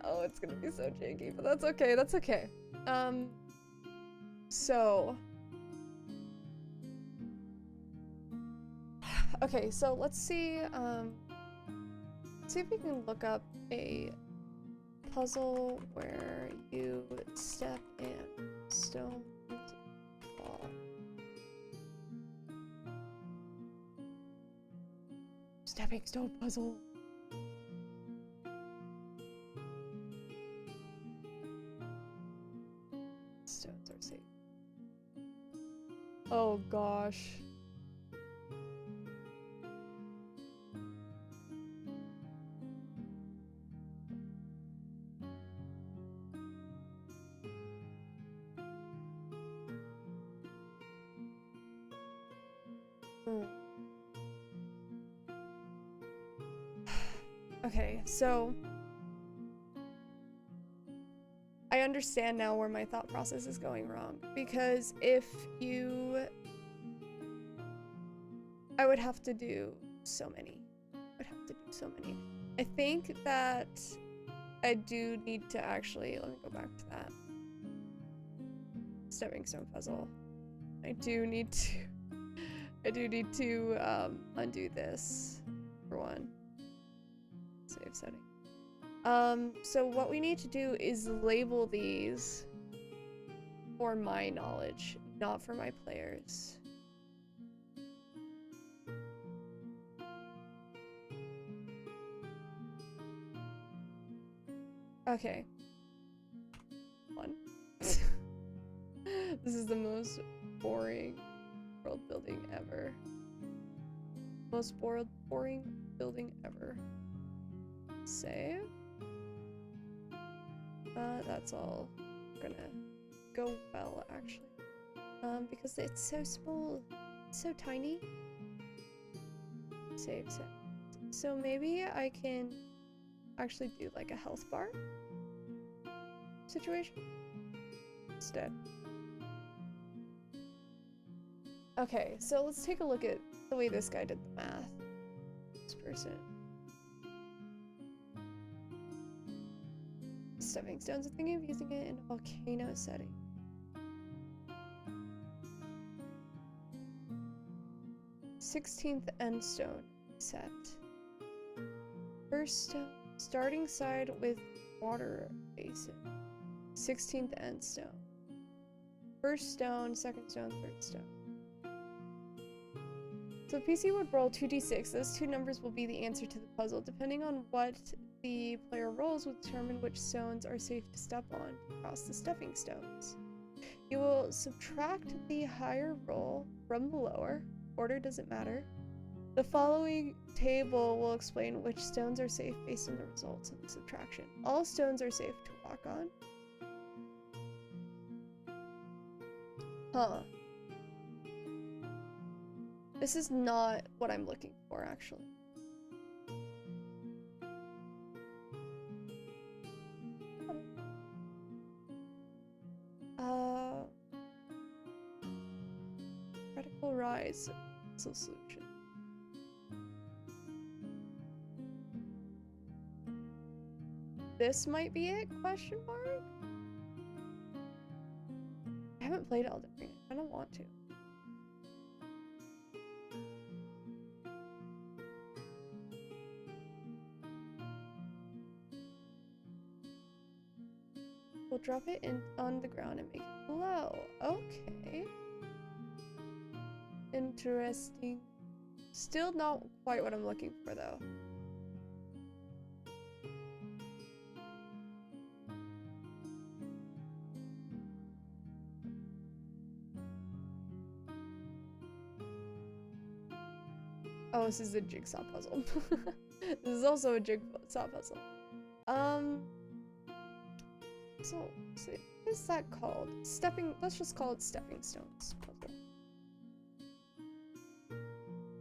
Oh, it's gonna be so janky, but that's okay, that's okay. So okay, so let's see if we can look up a puzzle where you step and stone fall. Stepping stone puzzle. Stones are safe. Oh gosh. Okay, so I understand now where my thought process is going wrong, because I would have to do so many. I think that I do need to actually, let me go back to that stepping stone puzzle. I do need to undo this for one. Save setting. So what we need to do is label these for my knowledge, not for my players. Okay. One. This is the most boring world building ever. Most boring building ever. Save. That's all gonna go well, actually. Because it's so small, it's so tiny. Save. So maybe I can actually do like a health bar situation instead. Okay, so let's take a look at the way this guy did the math. This person. Stepping stones, I'm thinking of using it in a volcano setting. "16th end stone set. First stone, starting side with water basin. 16th end stone. First stone, second stone, third stone." So PC would roll 2d6. Those two numbers will be the answer to the puzzle. Depending on what the player rolls will determine which stones are safe to step on to cross the stepping stones. You will subtract the higher roll from the lower. Order doesn't matter. The following table will explain which stones are safe based on the results of the subtraction. All stones are safe to walk on. Huh. This is not what I'm looking for, actually. Critical rise solution. This might be it? Question mark? I haven't played Elden Ring. I don't want to. We'll drop it on the ground and make it glow. Okay. Interesting. Still not quite what I'm looking for, though. Oh, this is a jigsaw puzzle. This is also a jigsaw puzzle. So, what is that called? Let's just call it stepping stones puzzle.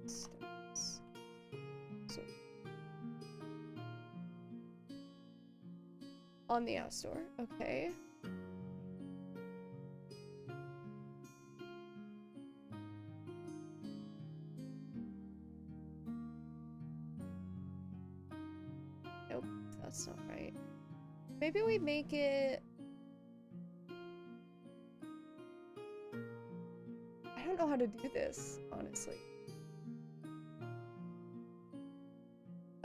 Stones. So. On the App Store. Okay. Nope, that's not right. Maybe we make it... I don't know how to do this, honestly.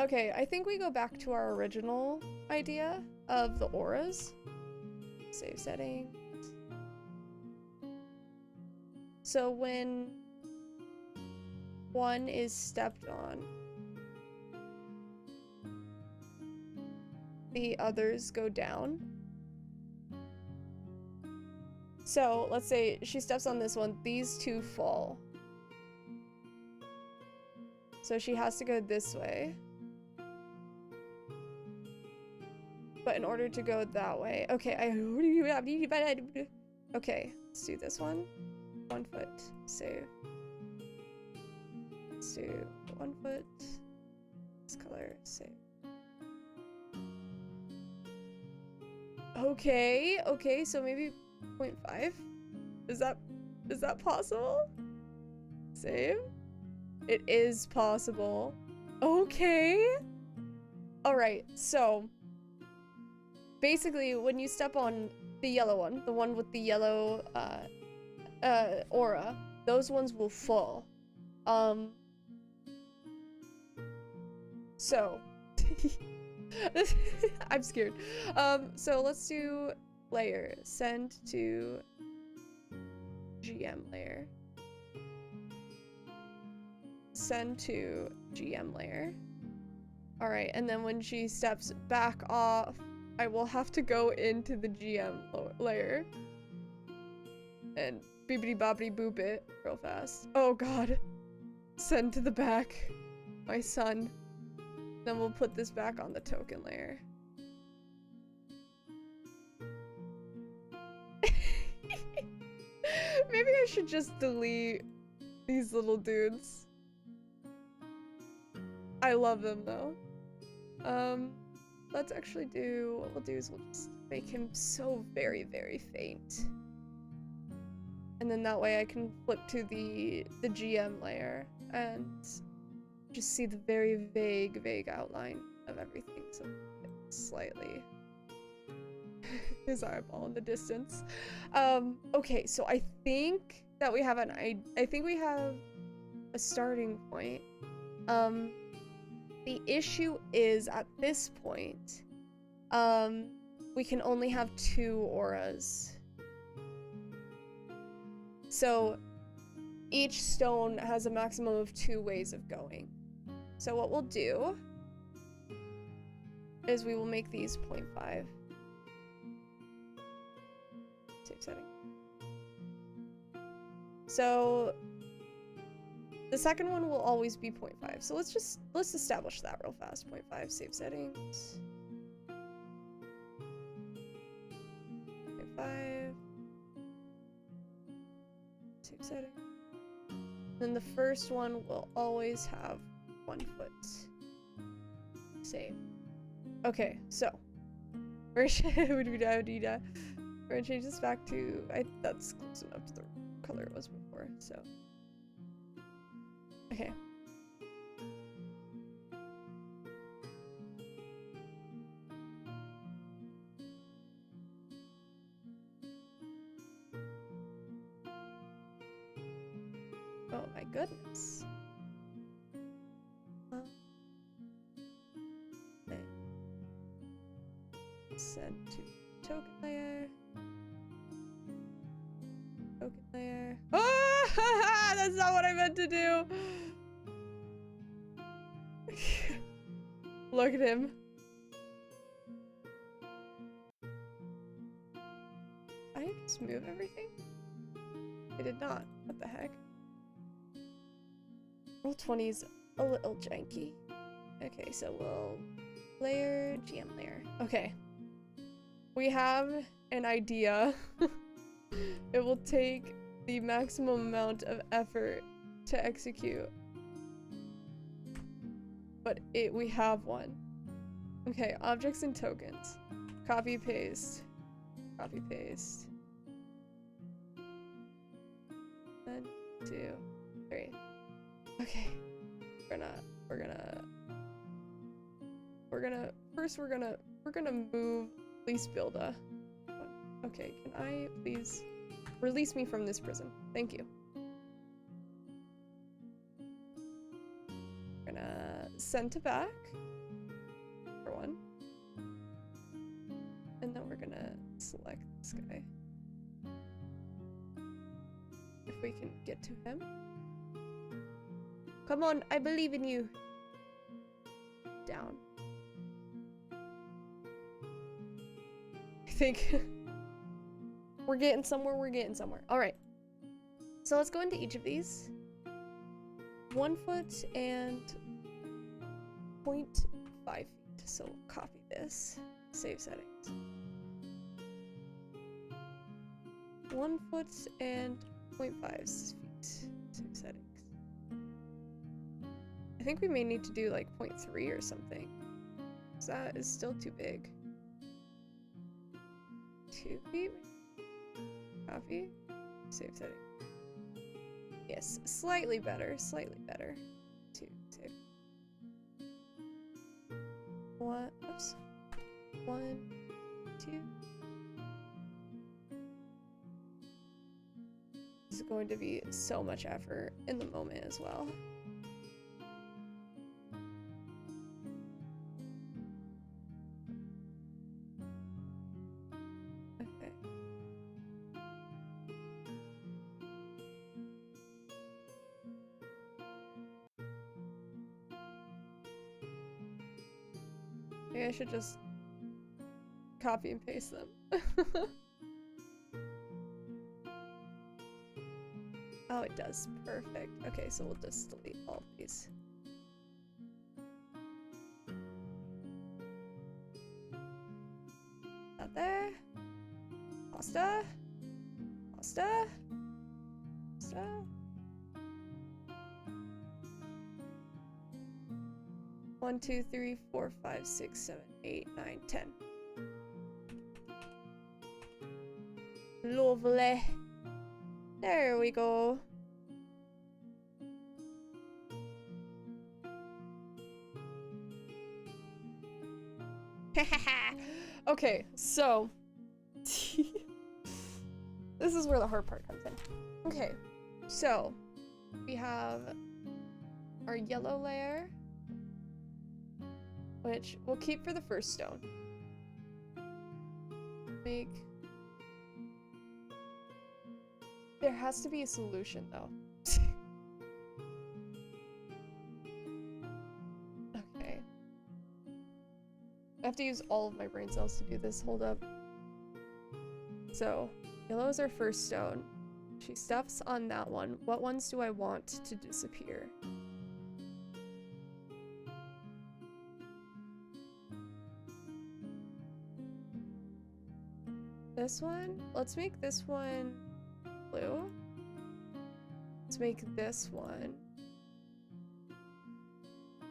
Okay, I think we go back to our original idea of the auras. Save settings. So when one is stepped on, the others go down. So let's say she steps on this one, these two fall. So she has to go this way. But in order to go that way, okay, okay, let's do this one. 1 foot, save. Let's do 1 foot, this color, save. Okay, okay, so maybe 0.5? Is that possible? Save? It is possible. Okay. Alright, so basically when you step on the yellow one, the one with the yellow aura, those ones will fall. So I'm scared. So let's do layer, send to GM layer. Send to GM layer. Alright, and then when she steps back off, I will have to go into the GM layer. And beepity boppity boop it real fast. Oh god. Send to the back. My son. Then we'll put this back on the token layer. Maybe I should just delete these little dudes. I love them though. Let's actually do, what we'll do is we'll just make him so very, very faint. And then that way I can flip to the GM layer and just see the very vague outline of everything. So slightly his eyeball in the distance. Okay, so I think that we have I think we have a starting point. The issue is at this point, we can only have 2 auras. So each stone has a maximum of 2 ways of going. So what we'll do is we will make these 0.5. Save setting. So the second one will always be 0.5. So let's establish that real fast. 0.5, save settings. 0.5. Save setting. Then the first one will always have 1 foot. Save. Okay, so we're gonna change this back to that's close enough to the color it was before, so okay. Oh my goodness. Okay. Send to token layer. Token layer. Oh, that's not what I meant to do. Look at him. I just move everything? I did not. What the heck? Roll 20 is a little janky. Okay, so we'll layer, GM layer. Okay. We have an idea. It will take the maximum amount of effort to execute. But we have one. Okay, objects and tokens. Copy, paste. Copy, paste. 1, 2, 3. Okay. First we're gonna move Please Builda. Okay, can I please release me from this prison? Thank you. We're gonna send to back for one. And then we're gonna select this guy. If we can get to him. Come on, I believe in you. Down. I think we're getting somewhere, Alright. So let's go into each of these. 1 foot and 0.5 feet. So we'll copy this. Save settings. 1 foot and 0.5 feet. Save settings. I think we may need to do like 0.3 or something. So that is still too big. 2 feet? Copy. Save setting. Yes, slightly better. 2, save. 1, oops. 1, 2. This is going to be so much effort in the moment as well. Maybe I should just copy and paste them. Oh, it does. Perfect. Okay, so we'll just delete all of these. Out there. Pasta. Pasta. Pasta. One, 2, 3, 4, 5, 6, 7, 8, 9, 10. Lovely. There we go. Okay, so this is where the hard part comes in. Okay, so we have our yellow layer, which we'll keep for the first stone. There has to be a solution though. Okay. I have to use all of my brain cells to do this. Hold up. So, yellow is our first stone. She stuffs on that one. What ones do I want to disappear? This one? Let's make this one blue. Let's make this one.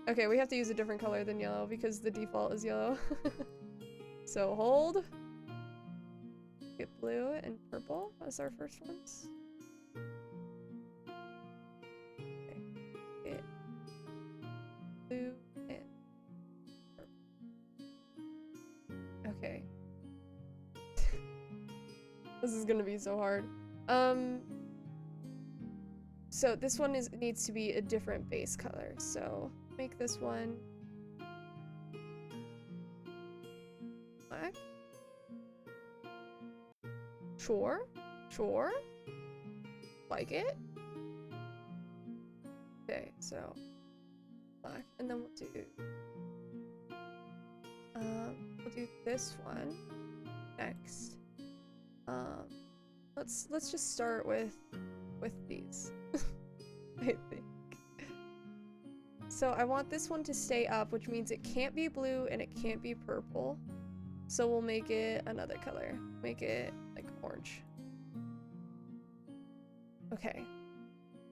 Okay, we have to use a different color than yellow because the default is yellow. So hold. Get blue and purple as our first ones. Okay. Get blue and purple. Okay. This is gonna be so hard. So this one needs to be a different base color. So make this one black. Sure. Like it. Okay, so black, and then we'll do this one next. Let's just start with these. I think. So I want this one to stay up, which means it can't be blue and it can't be purple. So we'll make it another color. Make it like orange. Okay.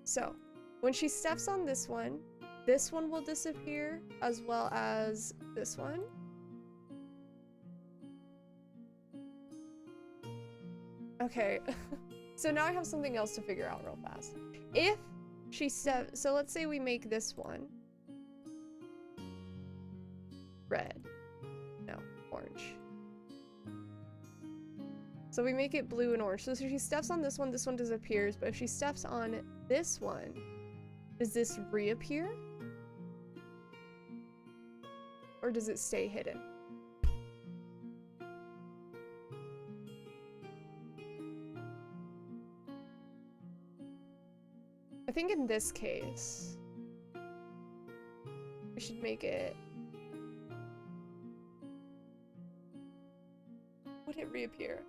So when she steps on this one will disappear as well as this one. Okay. So now I have something else to figure out real fast. If she said, so let's say we make this one red. No, orange. So we make it blue and orange. So if she steps on this one disappears. But if she steps on this one, does this reappear? Or does it stay hidden? I think in this case, we should make it... Would it reappear?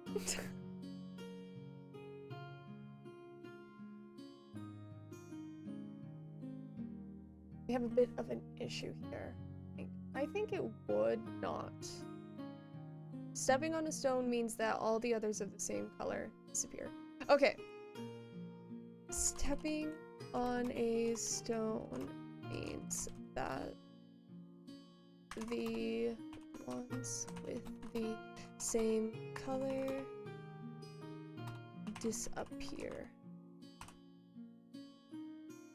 We have a bit of an issue here. I think it would not. Stepping on a stone means that all the others of the same color disappear. Okay. Stepping on a stone means that the ones with the same color disappear.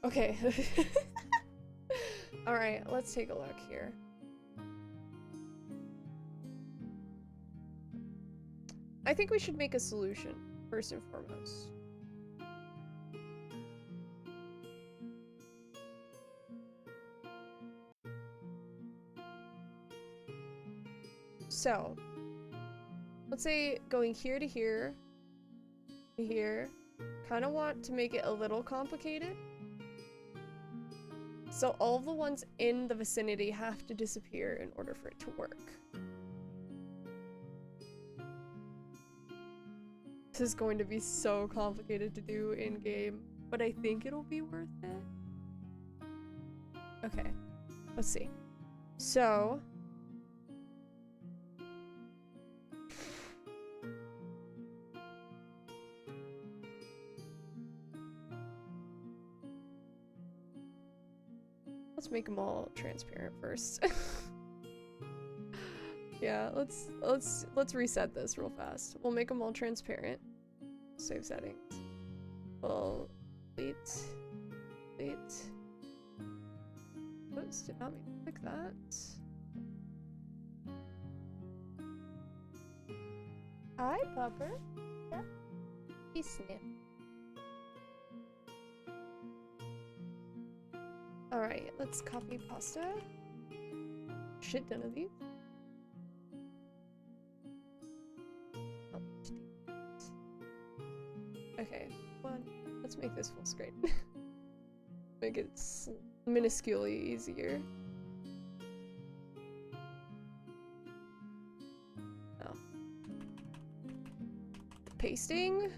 Okay. Alright, let's take a look here. I think we should make a solution, first and foremost. So, let's say going here to here, to here, kind of want to make it a little complicated. So all the ones in the vicinity have to disappear in order for it to work. This is going to be so complicated to do in game, but I think it'll be worth it. Okay, let's see. So, let's make them all transparent first. Yeah, let's reset this real fast. We'll make them all transparent. Save settings. We'll delete. Oops, did not mean to click that. Hi, Pupper. Yeah. He sniffed. Alright, let's copy pasta. Shit ton of these. Okay, let's make this full screen. Make it minusculely easier. Oh. Pasting?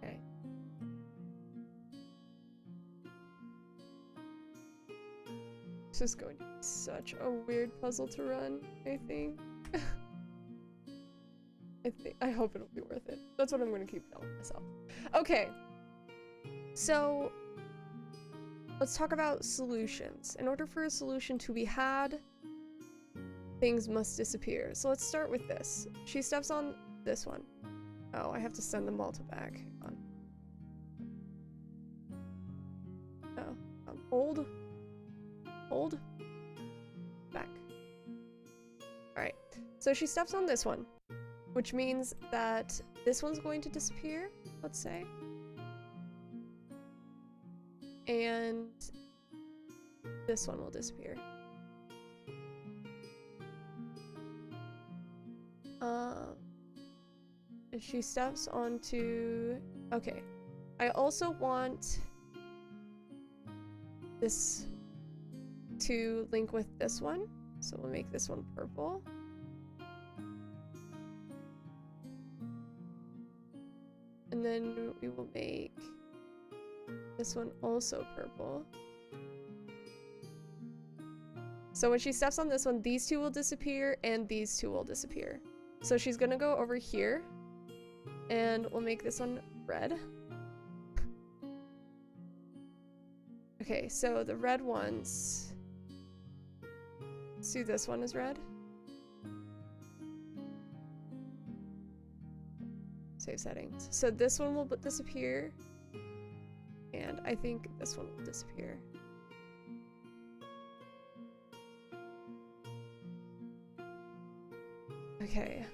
Okay. This is going to be such a weird puzzle to run, I think. I hope it'll be worth it. That's what I'm gonna keep telling myself. Okay. So, let's talk about solutions. In order for a solution to be had, things must disappear. So let's start with this. She steps on this one. Oh, I have to send them all to back. Hang on. Oh, hold. Back. Alright. So she steps on this one, which means that this one's going to disappear, let's say. And this one will disappear. If she steps onto... Okay. I also want this to link with this one. So we'll make this one purple. And then we will make this one also purple. So when she steps on this one, these two will disappear and these two will disappear. So she's gonna go over here and we'll make this one red. Okay, so the red ones, let's do this one as red. Save settings. So this one will disappear. And I think this one will disappear. Okay.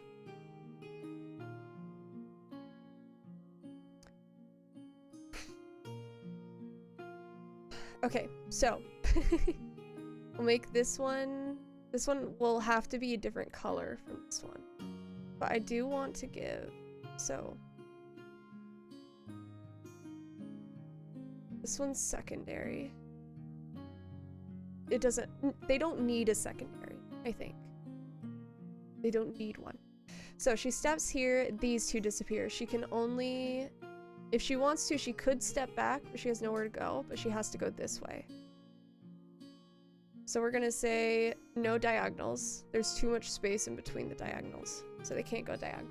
Okay, so we'll make this one will have to be a different color from this one. But I do want to give, so this one's secondary. It doesn't, they don't need a secondary, I think. They don't need one. So she steps here, these two disappear. She can only, if she wants to, she could step back, but she has nowhere to go, but she has to go this way. So we're gonna say no diagonals. There's too much space in between the diagonals, so they can't go diagonal.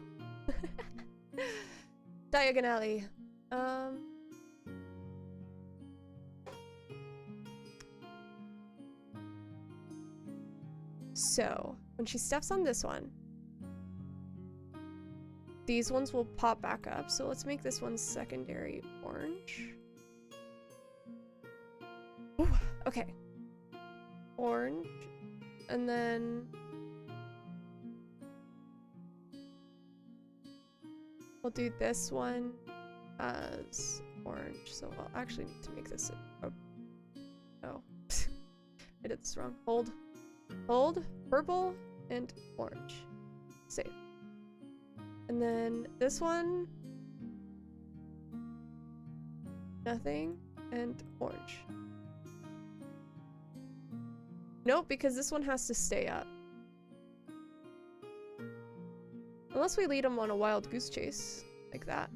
Diagonally. So when she steps on this one, these ones will pop back up. So let's make this one secondary orange. Ooh, okay. Orange, and then we'll do this one as orange. So I'll actually need to make this oh I did this wrong. Hold, purple and orange. Save. And then this one, nothing, and orange. Nope, because this one has to stay up. Unless we lead them on a wild goose chase, like that.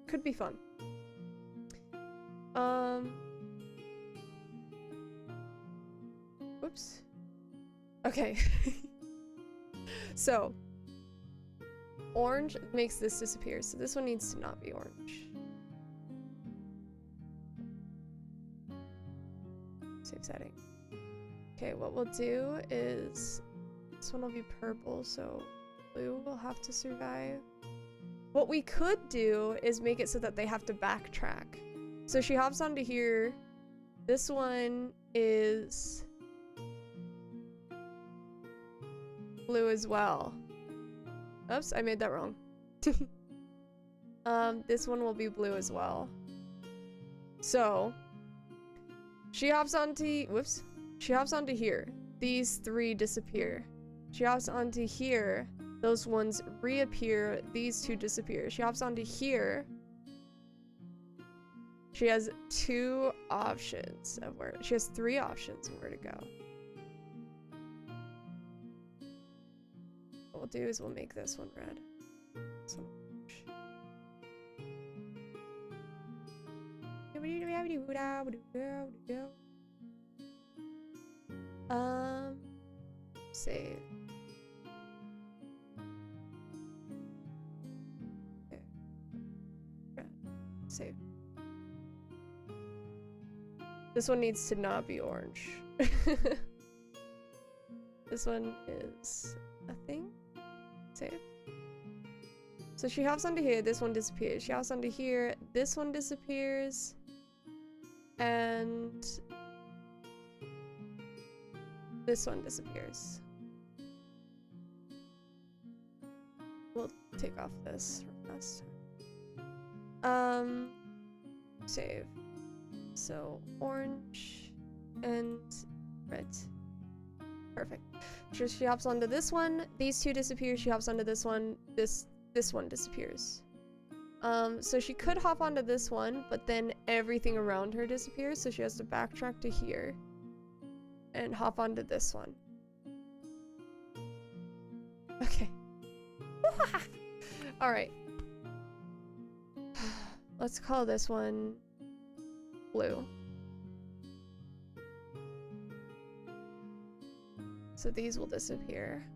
Could be fun. Oops. Okay. So, orange makes this disappear, so this one needs to not be orange. Save setting. Okay, what we'll do is this one will be purple, so blue will have to survive. What we could do is make it so that they have to backtrack. So she hops onto here. This one is blue as well. Oops, I made that wrong. This one will be blue as well. So she hops onto, whoops. She hops onto here. These three disappear. She hops onto here. Those ones reappear. These two disappear. She hops onto here. She has two options of where, she has three options of where to go. What we'll do is we'll make this one red. So save. Okay. Red. Save. This one needs to not be orange. This one is a thing. Save. So she hops onto here, this one disappears. She hops onto here, this one disappears. And this one disappears. We'll take off this from last time. Save. So orange and red. Perfect. So she hops onto this one, these two disappear, she hops onto this one, this one disappears. So she could hop onto this one, but then everything around her disappears, so she has to backtrack to here and hop onto this one. Okay. Alright. Let's call this one blue. So these will disappear.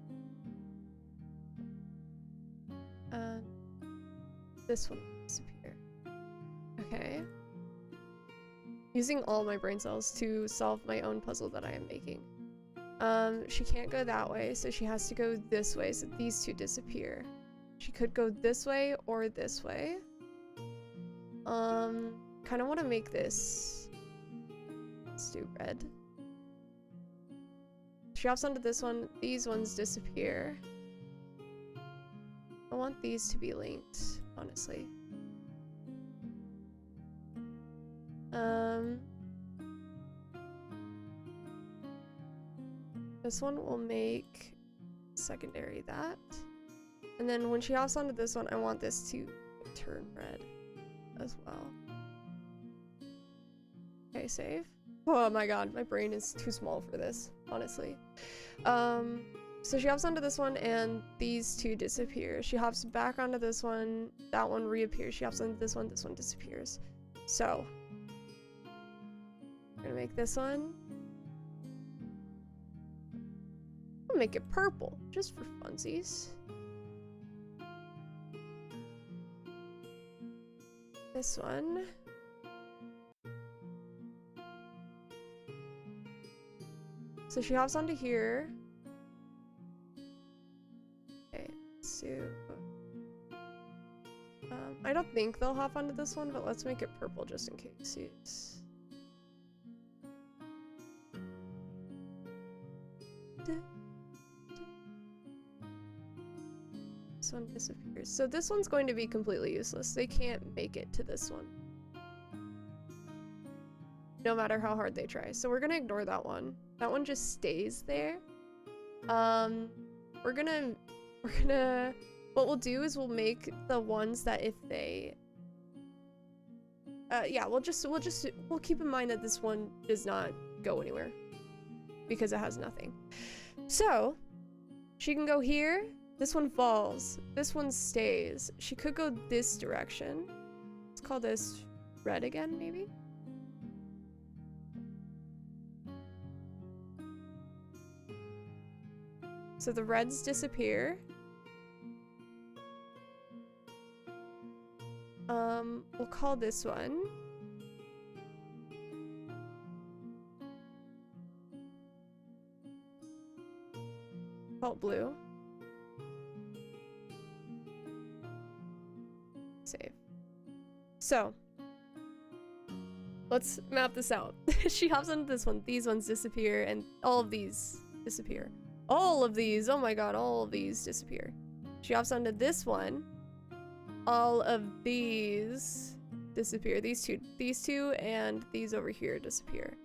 This one will disappear. Okay. Using all my brain cells to solve my own puzzle that I am making. She can't go that way, so she has to go this way, so these two disappear. She could go this way or this way. Kind of want to make this. Let's do red. She hops onto this one. These ones disappear. I want these to be linked, honestly. This one will make secondary that. And then when she hops onto this one, I want this to turn red as well. Okay, save. Oh my god, my brain is too small for this, honestly. So she hops onto this one and these two disappear. She hops back onto this one, that one reappears. She hops onto this one disappears. So, we're gonna make this one. I'll make it purple, just for funsies. This one. So she hops onto here. Okay, so I don't think they'll hop onto this one, but let's make it purple just in case. This one disappears. So this one's going to be completely useless. They can't make it to this one, no matter how hard they try. So we're gonna ignore that one. That one just stays there. We're gonna what we'll do is we'll make the ones that if they yeah, we'll keep in mind that this one does not go anywhere because it has nothing. So she can go here. This one falls. This one stays. She could go this direction. Let's call this red again, maybe. So the reds disappear. We'll call this one call it blue. Save. So let's map this out. She hops onto this one, these ones disappear, and all of these disappear. All of these, oh my god, all of these disappear. She hops onto this one, all of these disappear. These two, and these over here disappear.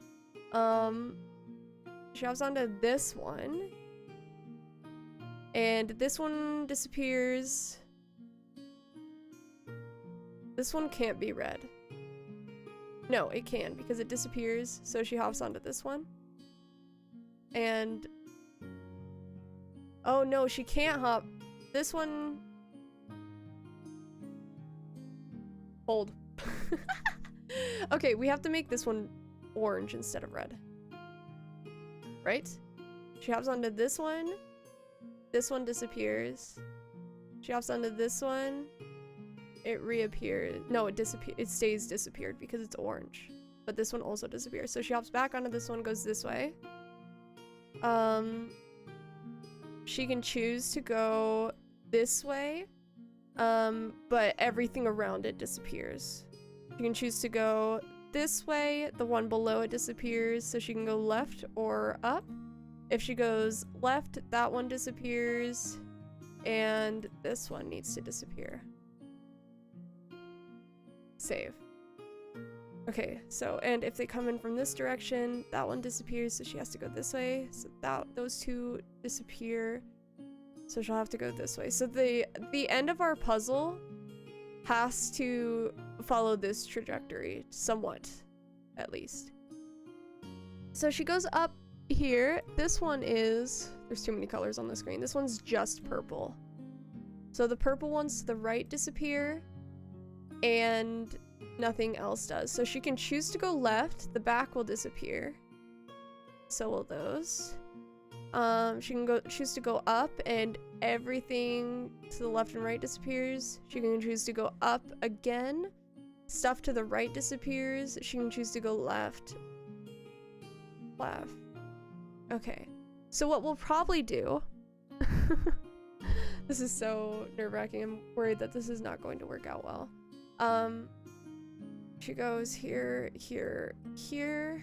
She hops onto this one, and this one disappears. This one can't be red. No, it can, because it disappears, so she hops onto this one. And oh no, she can't hop. This one. Hold. Okay, we have to make this one orange instead of red. Right? She hops onto this one. This one disappears. She hops onto this one. It reappears. No, it disappears. It stays disappeared because it's orange. But this one also disappears. So she hops back onto this one, goes this way. She can choose to go this way, but everything around it disappears. She can choose to go this way, the one below it disappears, so she can go left or up. If she goes left, that one disappears, and this one needs to disappear. Save. Okay, so, and if they come in from this direction, that one disappears, so she has to go this way. So those two disappear, so she'll have to go this way. So the end of our puzzle has to follow this trajectory, somewhat, at least. So she goes up here. This one is, there's too many colors on the screen. This one's just purple. So the purple ones to the right disappear, and nothing else does. So she can choose to go left, the back will disappear. So will those. She can choose to go up, and everything to the left and right disappears. She can choose to go up again. Stuff to the right disappears. She can choose to go left. Left. Okay. So what we'll probably do, this is so nerve-wracking. I'm worried that this is not going to work out well. She goes here, here, here.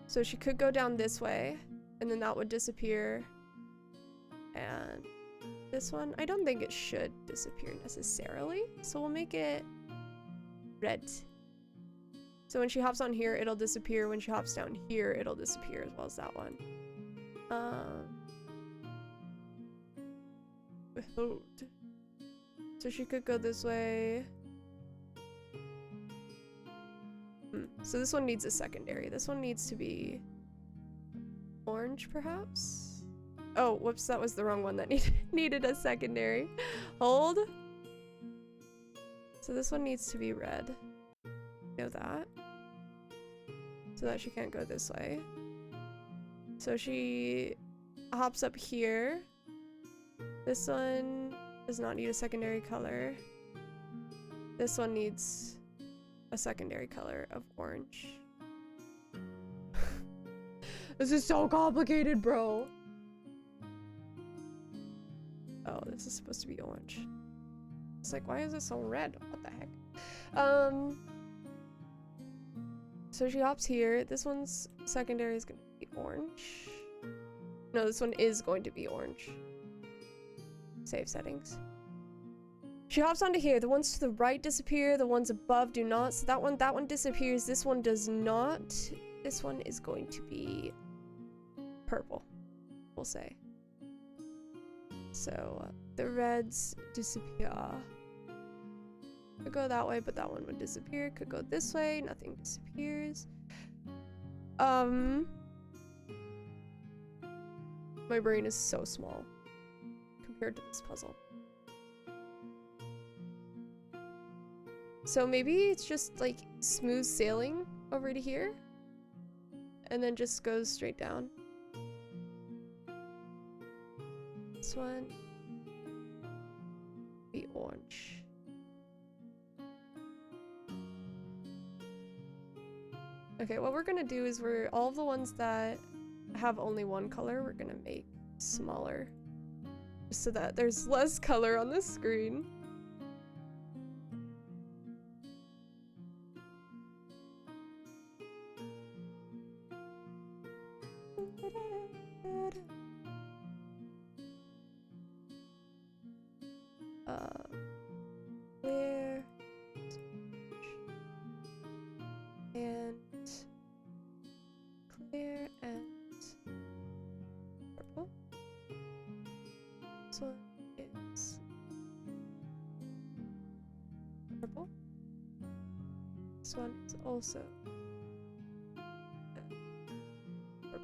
So she could go down this way, and then that would disappear. And this one, I don't think it should disappear necessarily. So we'll make it red. So when she hops on here, it'll disappear. When she hops down here, it'll disappear as well as that one. So she could go this way. So this one needs a secondary. This one needs to be orange, perhaps? Oh, whoops, that was the wrong one that needed a secondary. Hold. So this one needs to be red. Know that. So that she can't go this way. So she hops up here. This one does not need a secondary color. This one needs a secondary color of orange. This is so complicated, bro. Oh, this is supposed to be orange. It's like, why is it so red? What the heck? So she hops here. This one's secondary is gonna be orange. No, this one is going to be orange. Save settings. She hops onto here. The ones to the right disappear. The ones above do not. So that one disappears. This one does not. This one is going to be purple, we'll say. So the reds disappear. Could go that way, but that one would disappear. Could go this way. Nothing disappears. My brain is so small compared to this puzzle. So maybe it's just like smooth sailing over to here and then just goes straight down. This one be orange. Okay, what we're gonna do is all of the ones that have only one color, we're gonna make smaller so that there's less color on the screen. Clear and clear and purple. This one is purple. This one is also purple.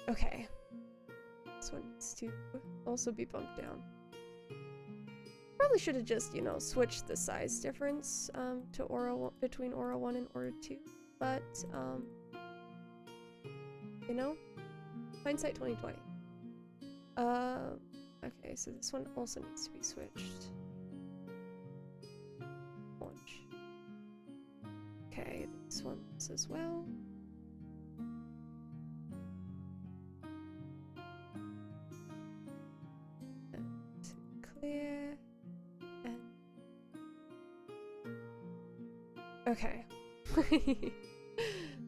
Okay. This one needs to also be bumped down. Probably should have just, you know, switched the size difference to between Aura 1 and Aura 2, but you know, hindsight 2020. Okay, so this one also needs to be switched. Orange. Okay, this one's as well. And clear. Okay.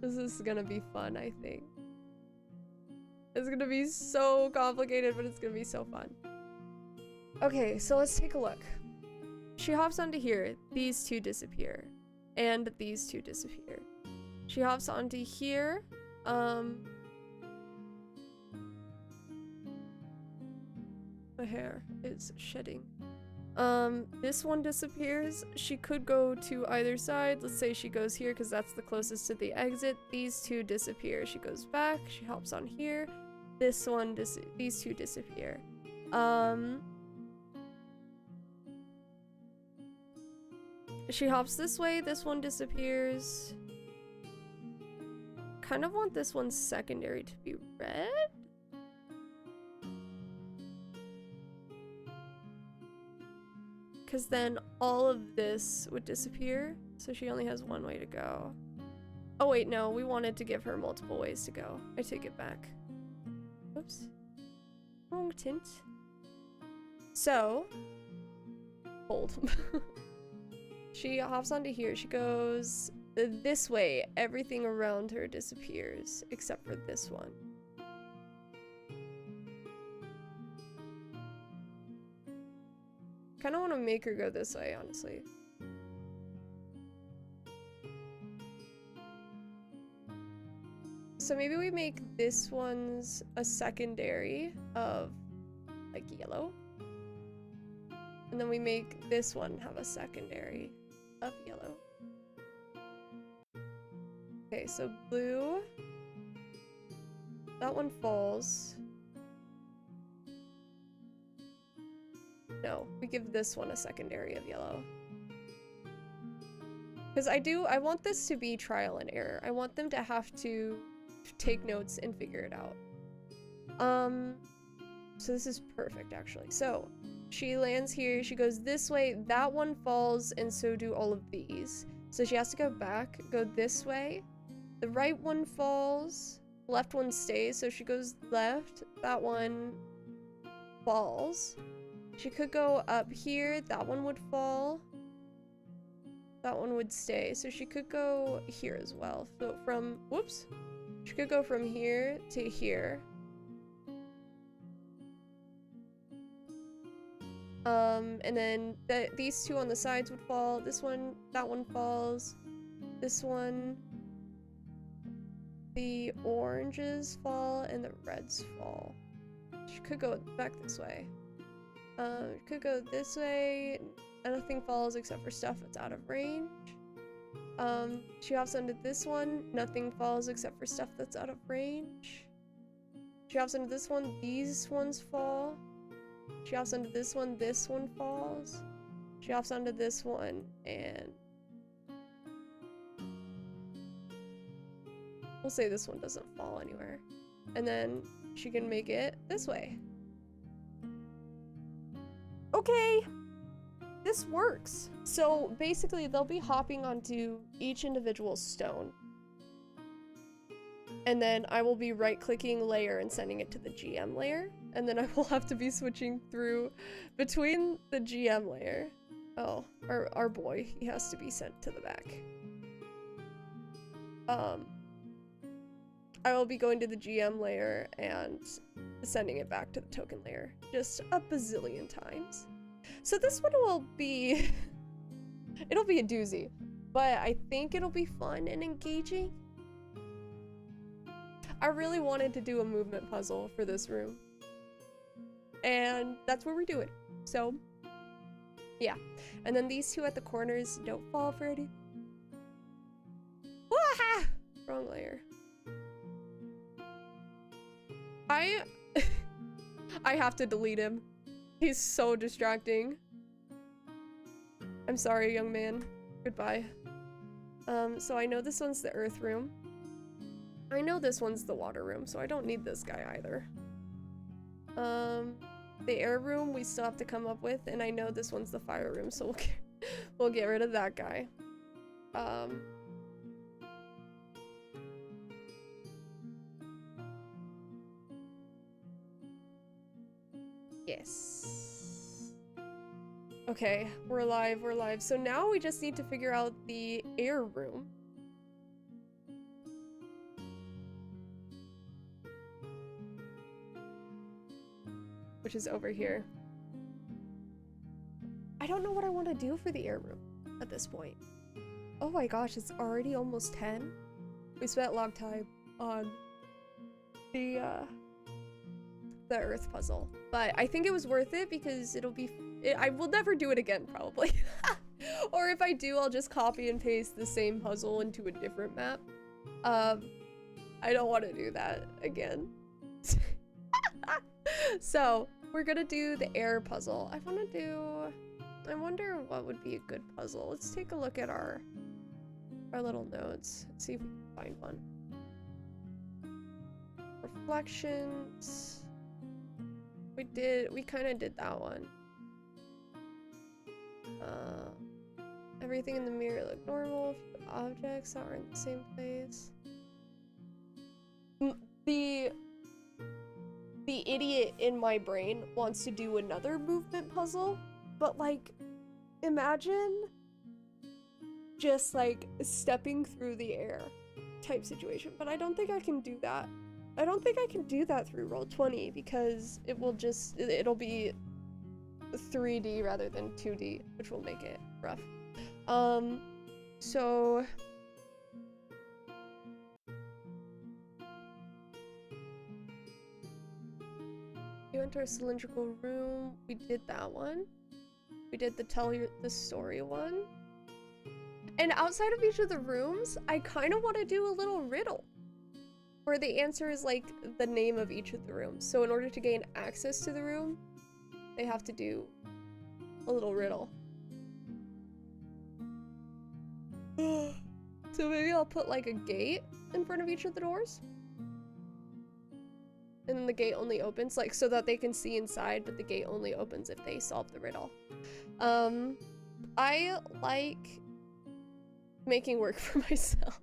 This is gonna be fun, I think. It's gonna be so complicated, but it's gonna be so fun. Okay, so let's take a look. She hops onto here. These two disappear. And these two disappear. She hops onto here. My hair is shedding. This one disappears. She could go to either side. Let's say she goes here because that's the closest to the exit. These two disappear. She goes back. She hops on here. This one, these two disappear. She hops this way. This one disappears. Kind of want this one secondary to be red. Because then all of this would disappear. So she only has one way to go. Oh wait, no, we wanted to give her multiple ways to go. I take it back. Oops. Wrong tint. So, hold. She hops onto here. She goes this way. Everything around her disappears except for this one. Kind of want to make her go this way, honestly. So maybe we make this one's a secondary of like yellow. And then we make this one have a secondary of yellow. Okay, so blue. That one falls. No, we give this one a secondary of yellow. Because I want this to be trial and error. I want them to have to take notes and figure it out. So this is perfect, actually. So, she lands here, she goes this way, that one falls, and so do all of these. So she has to go back, go this way. The right one falls, left one stays, so she goes left, that one falls. She could go up here, that one would fall. That one would stay, so she could go here as well. So from, whoops. She could go from here to here. And then these two on the sides would fall. This one, that one falls. This one, the oranges fall and the reds fall. She could go back this way. Could go this way. Nothing falls except for stuff that's out of range. She hops onto this one. Nothing falls except for stuff that's out of range. She hops onto this one. These ones fall. She hops onto this one falls. She hops onto this one, and we'll say this one doesn't fall anywhere. And then she can make it this way. Okay, this works. So basically they'll be hopping onto each individual stone. And then I will be right-clicking layer and sending it to the GM layer. And then I will have to be switching through between the GM layer. Oh, our boy, he has to be sent to the back. I will be going to the GM layer and sending it back to the token layer just a bazillion times. So this one will be, it'll be a doozy, but I think it'll be fun and engaging. I really wanted to do a movement puzzle for this room. And that's where we do it. So, yeah. And then these two at the corners don't fall for any. Wah! Wrong layer. I have to delete him. He's so distracting. I'm sorry, young man. Goodbye. So I know this one's the earth room. I know this one's the water room, so I don't need this guy either. The air room we still have to come up with, and I know this one's the fire room, so we'll get rid of that guy. Yes. Okay, we're live, we're live. So now we just need to figure out the air room. Which is over here. I don't know what I want to do for the air room at this point. Oh my gosh, it's already almost 10. We spent long time on the earth puzzle, but I think it was worth it because I will never do it again probably. Or if I do, I'll just copy and paste the same puzzle into a different map. I don't want to do that again. So we're gonna do the air puzzle. I wonder what would be a good puzzle. Let's take a look at our little notes. Let's see if we can find one. Reflections. We kind of did that one. Everything in the mirror looked normal. Few objects that were in the same place. The idiot in my brain wants to do another movement puzzle, but like, imagine just like stepping through the air type situation. But I don't think I can do that. I don't think I can do that through Roll20 because it'll be 3D rather than 2D, which will make it rough. So you enter a cylindrical room. We did that one. We did the tell the story one. And outside of each of the rooms, I kind of want to do a little riddle where the answer is like the name of each of the rooms. So in order to gain access to the room, they have to do a little riddle. So maybe I'll put like a gate in front of each of the doors. And the gate only opens, like, so that they can see inside, but the gate only opens if they solve the riddle. I like making work for myself.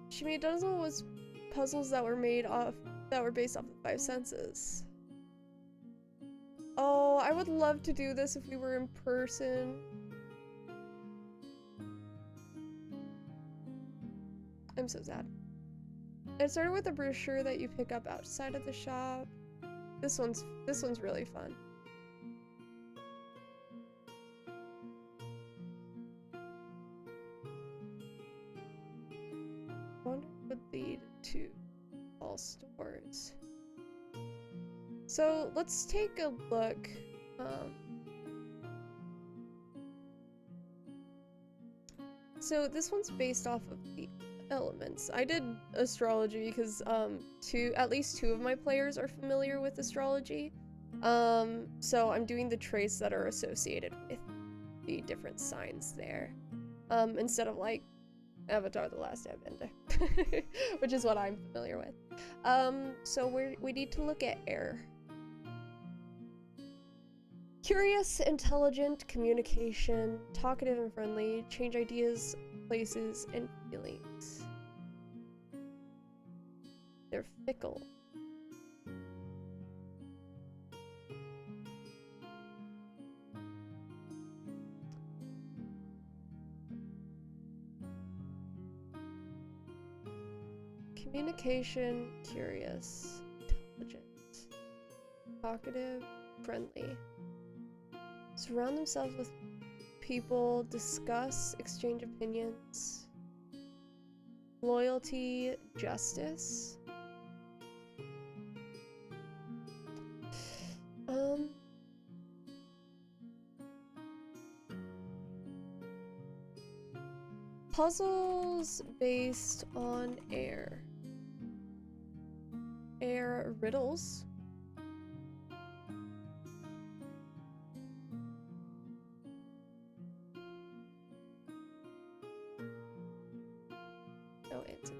She made dozens of puzzles that were based off the 5 senses. Oh, I would love to do this if we were in person. I'm so sad. It started with a brochure that you pick up outside of the shop. This one's really fun. I wonder what would lead to all stores. So let's take a look. So this one's based off of the elements. I did astrology because at least 2 of my players are familiar with astrology. So I'm doing the traits that are associated with the different signs there. Instead of like Avatar: The Last Airbender, which is what I'm familiar with. So we need to look at air. Curious, intelligent, communication, talkative and friendly, change ideas, places, and feelings. They're fickle. Communication, curious, intelligent, talkative, friendly. Surround themselves with people, discuss, exchange opinions. Loyalty, justice. Puzzles based on air. Air riddles. No answer.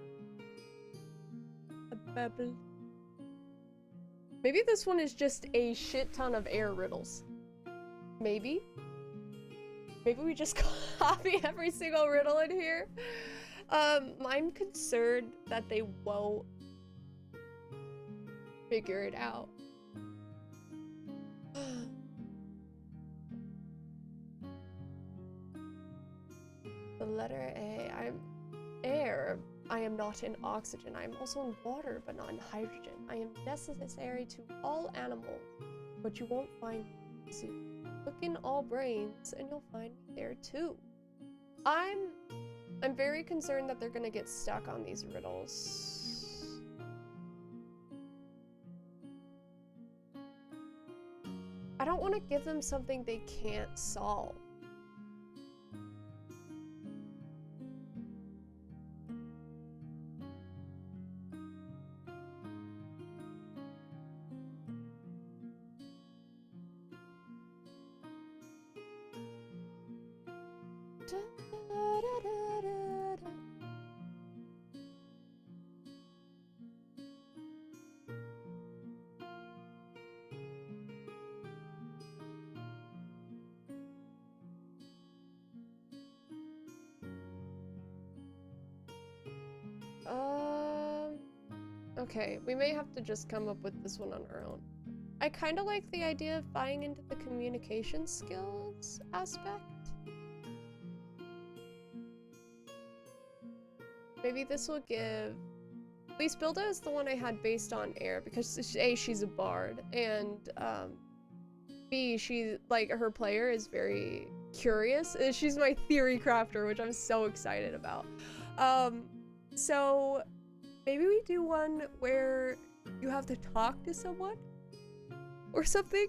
A babble. Maybe this one is just a shit ton of air riddles. Maybe. Maybe we just copy every single riddle in here. I'm concerned that they won't figure it out. The letter A. I'm air. I am not in oxygen. I am also in water, but not in hydrogen. I am necessary to all animals, but you won't find me soon. Look in all brains, and you'll find me there too. I'm very concerned that they're gonna get stuck on these riddles. I don't want to give them something they can't solve. Okay, we may have to just come up with this one on our own. I kind of like the idea of buying into the communication skills aspect. Maybe this will give... At least Builda is the one I had based on air, because A, she's a bard, and B, she, like, her player is very curious. She's my theory crafter, which I'm so excited about. So maybe we do one where you have to talk to someone or something.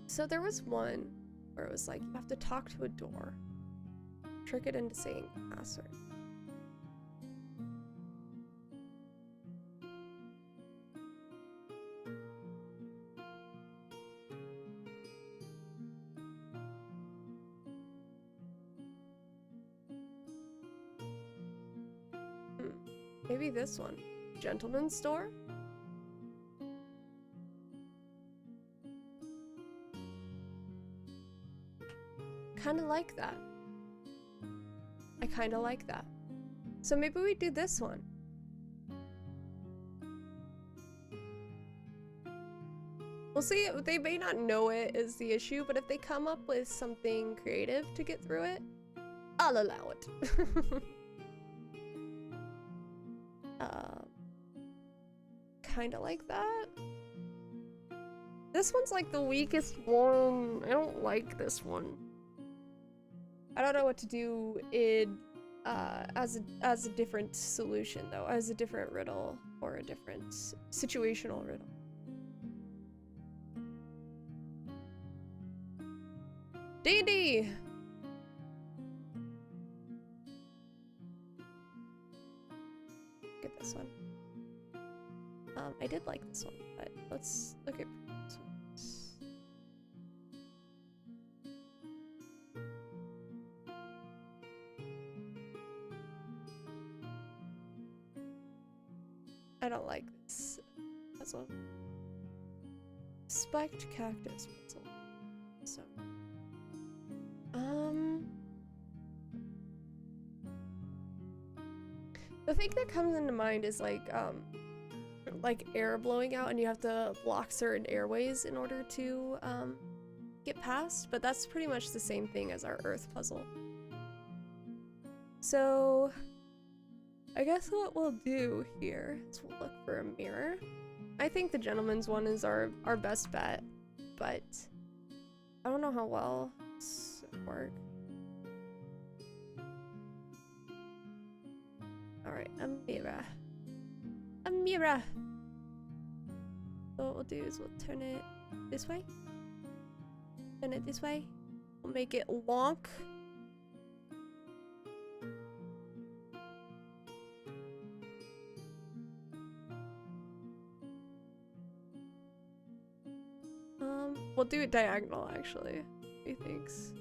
So there was one where it was like, you have to talk to a door, trick it into saying password. Maybe this one. Gentleman's store? Kinda like that. I kinda like that. So maybe we do this one. We'll see, they may not know it is the issue, but if they come up with something creative to get through it, I'll allow it. Kinda like that. This one's like the weakest one. I don't like this one. I don't know what to do in as a different solution though, as a different riddle or a different situational riddle. D&D! Get this one. I did like this one, but let's look at this one. I don't like this puzzle. Spiked cactus puzzle. So, the thing that comes into mind is like air blowing out and you have to block certain airways in order to get past, but that's pretty much the same thing as our earth puzzle. So I guess what we'll do here is we'll look for a mirror. I think the gentleman's one is our best bet, but I don't know how well this would work. Alright, a mirror. A mirror! So what we'll do is we'll turn it this way. Turn it this way. We'll make it wonk. We'll do it diagonal actually, methinks.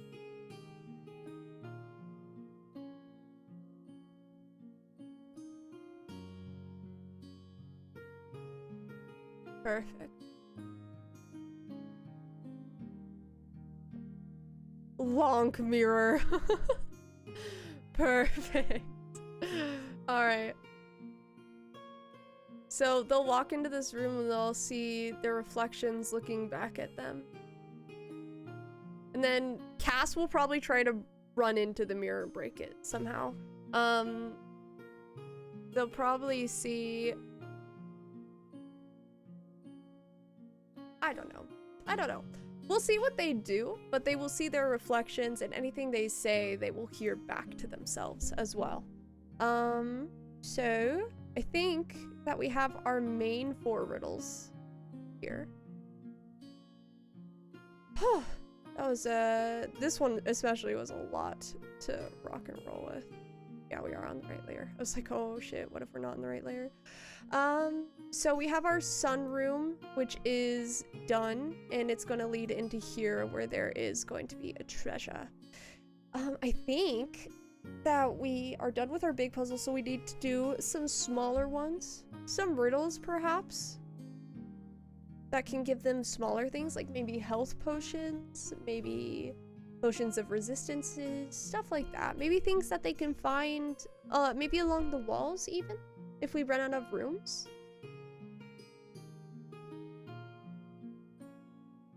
Perfect. Wonk mirror. Perfect. Alright. So they'll walk into this room and they'll see their reflections looking back at them. And then Cass will probably try to run into the mirror and break it somehow. They'll probably see... I don't know. We'll see what they do, but they will see their reflections, and anything they say, they will hear back to themselves as well. So I think that we have our main 4 riddles here. That was, this one especially was a lot to rock and roll with. Yeah, we are on the right layer. I was like, oh shit, what if we're not in the right layer? So we have our sunroom, which is done, and it's going to lead into here where there is going to be a treasure. I think that we are done with our big puzzle, so we need to do some smaller ones. Some riddles, perhaps, that can give them smaller things, like maybe health potions, maybe potions of resistances, stuff like that. Maybe things that they can find, maybe along the walls even. if we run out of rooms.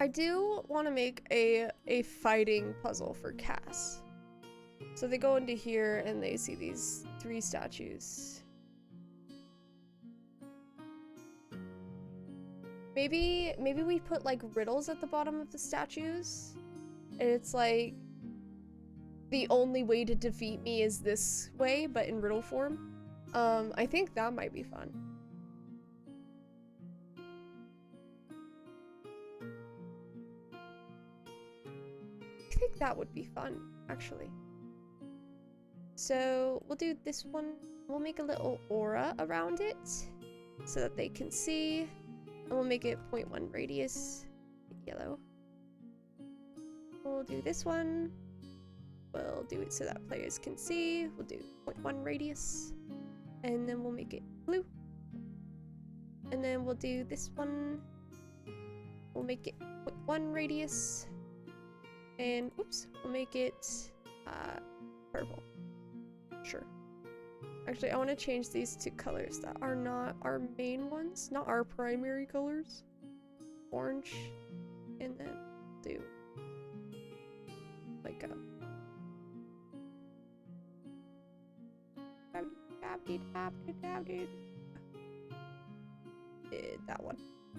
I do want to make a fighting puzzle for Cass. So they go into here and they see these 3 statues. Maybe we put like riddles at the bottom of the statues. And it's like, the only way to defeat me is this way, but in riddle form. I think that might be fun. I think that would be fun, actually. So we'll do this one. We'll make a little aura around it so that they can see. And we'll make it 0.1 radius, yellow. We'll do this one. We'll do it so that players can see. We'll do 0.1 radius. And then we'll make it blue. And then we'll do this one. We'll make it 0.1 radius. And oops, we'll make it purple. Sure. Actually, I want to change these to colors that are not our main ones, not our primary colors. Orange. And then do like a that one.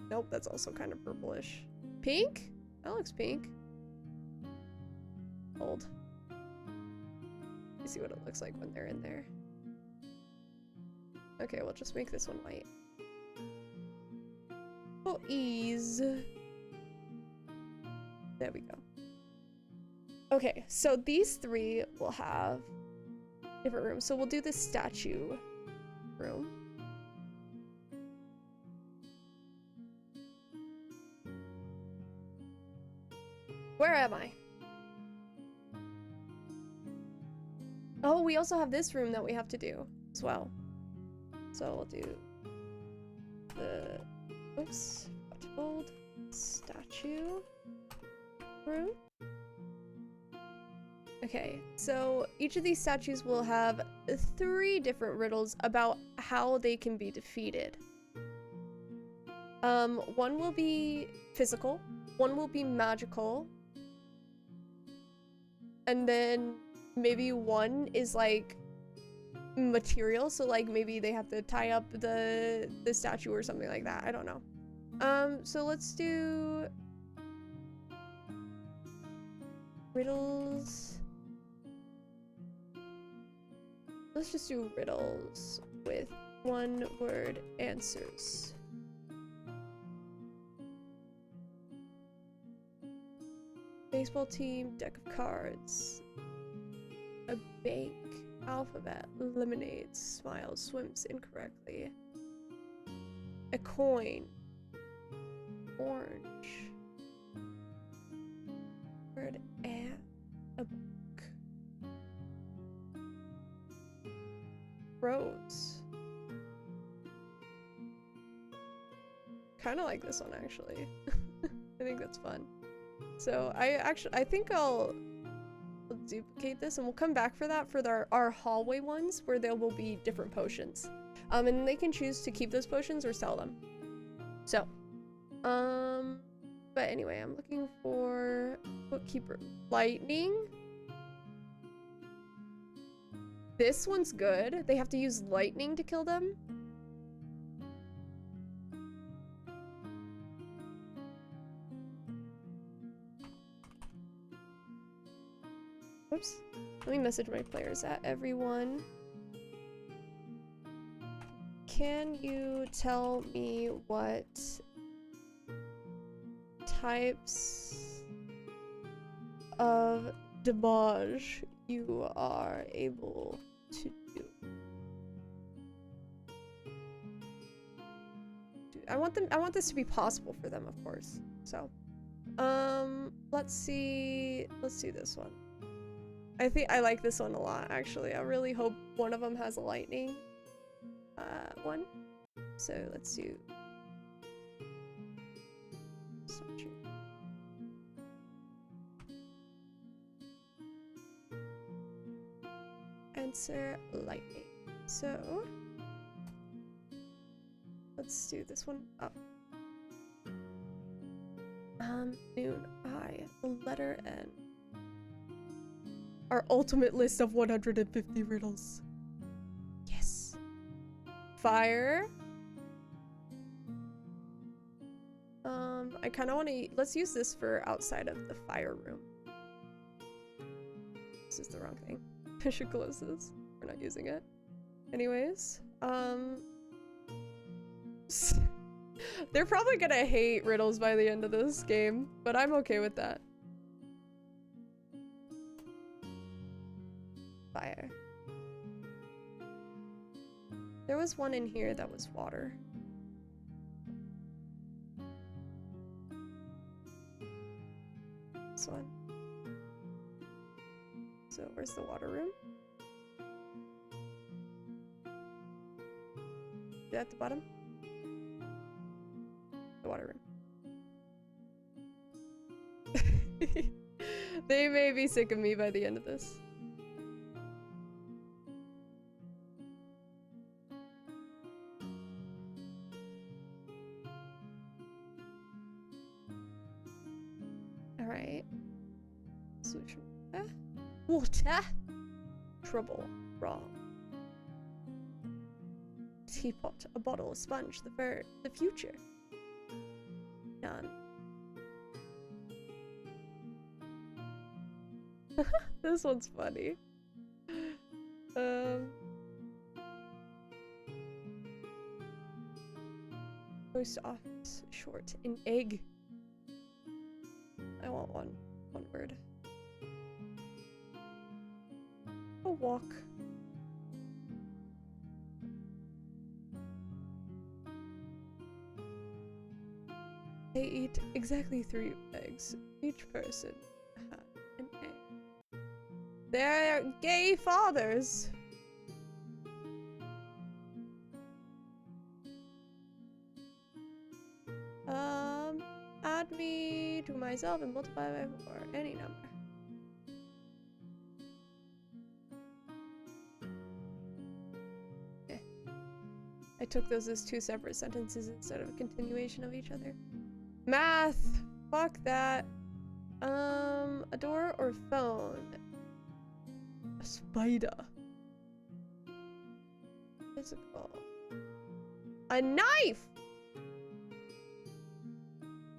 Nope, that's also kind of purplish. Pink? That looks pink. Gold. Let's see what it looks like when they're in there. Okay, we'll just make this one white. For ease. There we go. Okay, so these 3 will have different rooms. So we'll do the statue room. Where am I? Oh, we also have this room that we have to do as well. So we'll do the, oops, bold statue room. Okay, so each of these statues will have 3 different riddles about how they can be defeated. One will be physical, one will be magical, and then maybe one is like material, so like maybe they have to tie up the statue or something like that. I don't know. So let's do riddles. Let's just do riddles with 1-word answers. Baseball team, deck of cards, a bank, alphabet, lemonade, smiles, swims incorrectly, a coin, orange, word, and a book, rose. Kind of like this one, actually. I think that's fun. So I think I'll duplicate this and we'll come back for that for our hallway ones where there will be different potions. And they can choose to keep those potions or sell them. So, but anyway, I'm looking for bookkeeper. Lightning. This one's good. They have to use lightning to kill them. Oops. Let me message my players at everyone. Can you tell me what types of damage you are able to do? I want this to be possible for them, of course. So, let's do this one. I think I like this one a lot, actually. I really hope one of them has a lightning one. So let's do statue. Answer lightning. So let's do this one up. Noon, I, the letter N. Our ultimate list of 150 riddles. Yes. Fire. I kind of want to, let's use this for outside of the fire room. This is the wrong thing. I should close this. We're not using it. Anyways, they're probably gonna hate riddles by the end of this game, but I'm okay with that. Fire. There was one in here that was water. This one. So where's the water room? Is it at the bottom? The water room. They may be sick of me by the end of this. Alright. Solution. Water. Trouble. Wrong. Teapot. A bottle. A sponge. The bird. The future. None. This one's funny. Post office. Short. An egg. I want one word. A walk. They eat exactly 3 eggs. Each person had an egg. They're gay fathers. Add me to myself and multiply by 4. Any number. Okay. I took those as 2 separate sentences instead of a continuation of each other. Math! Fuck that. A door or phone? A spider. Physical. A knife!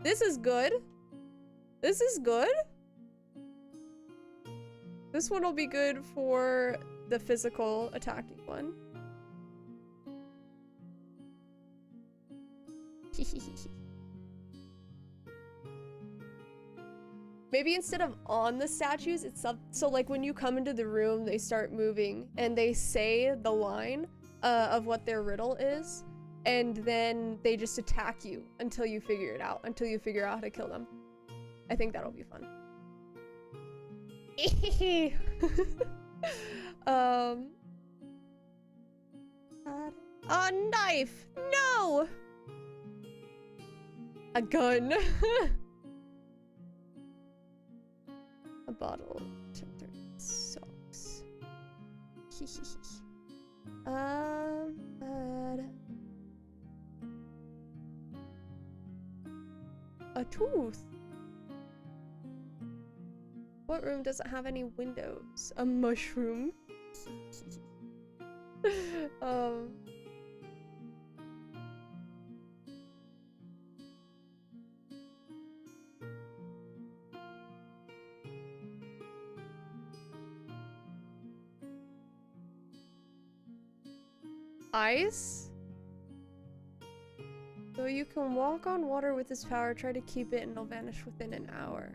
This is good. This is good. This one will be good for the physical attacking one. Maybe instead of on the statues, it's up. So like when you come into the room, they start moving and they say the line of what their riddle is. And then they just attack you until you figure it out, until you figure out how to kill them. I think that'll be fun. A knife! No! A gun. A bottle. Socks. A tooth. What room doesn't have any windows? A mushroom. Ice? So you can walk on water with this power, try to keep it, and it'll vanish within an hour.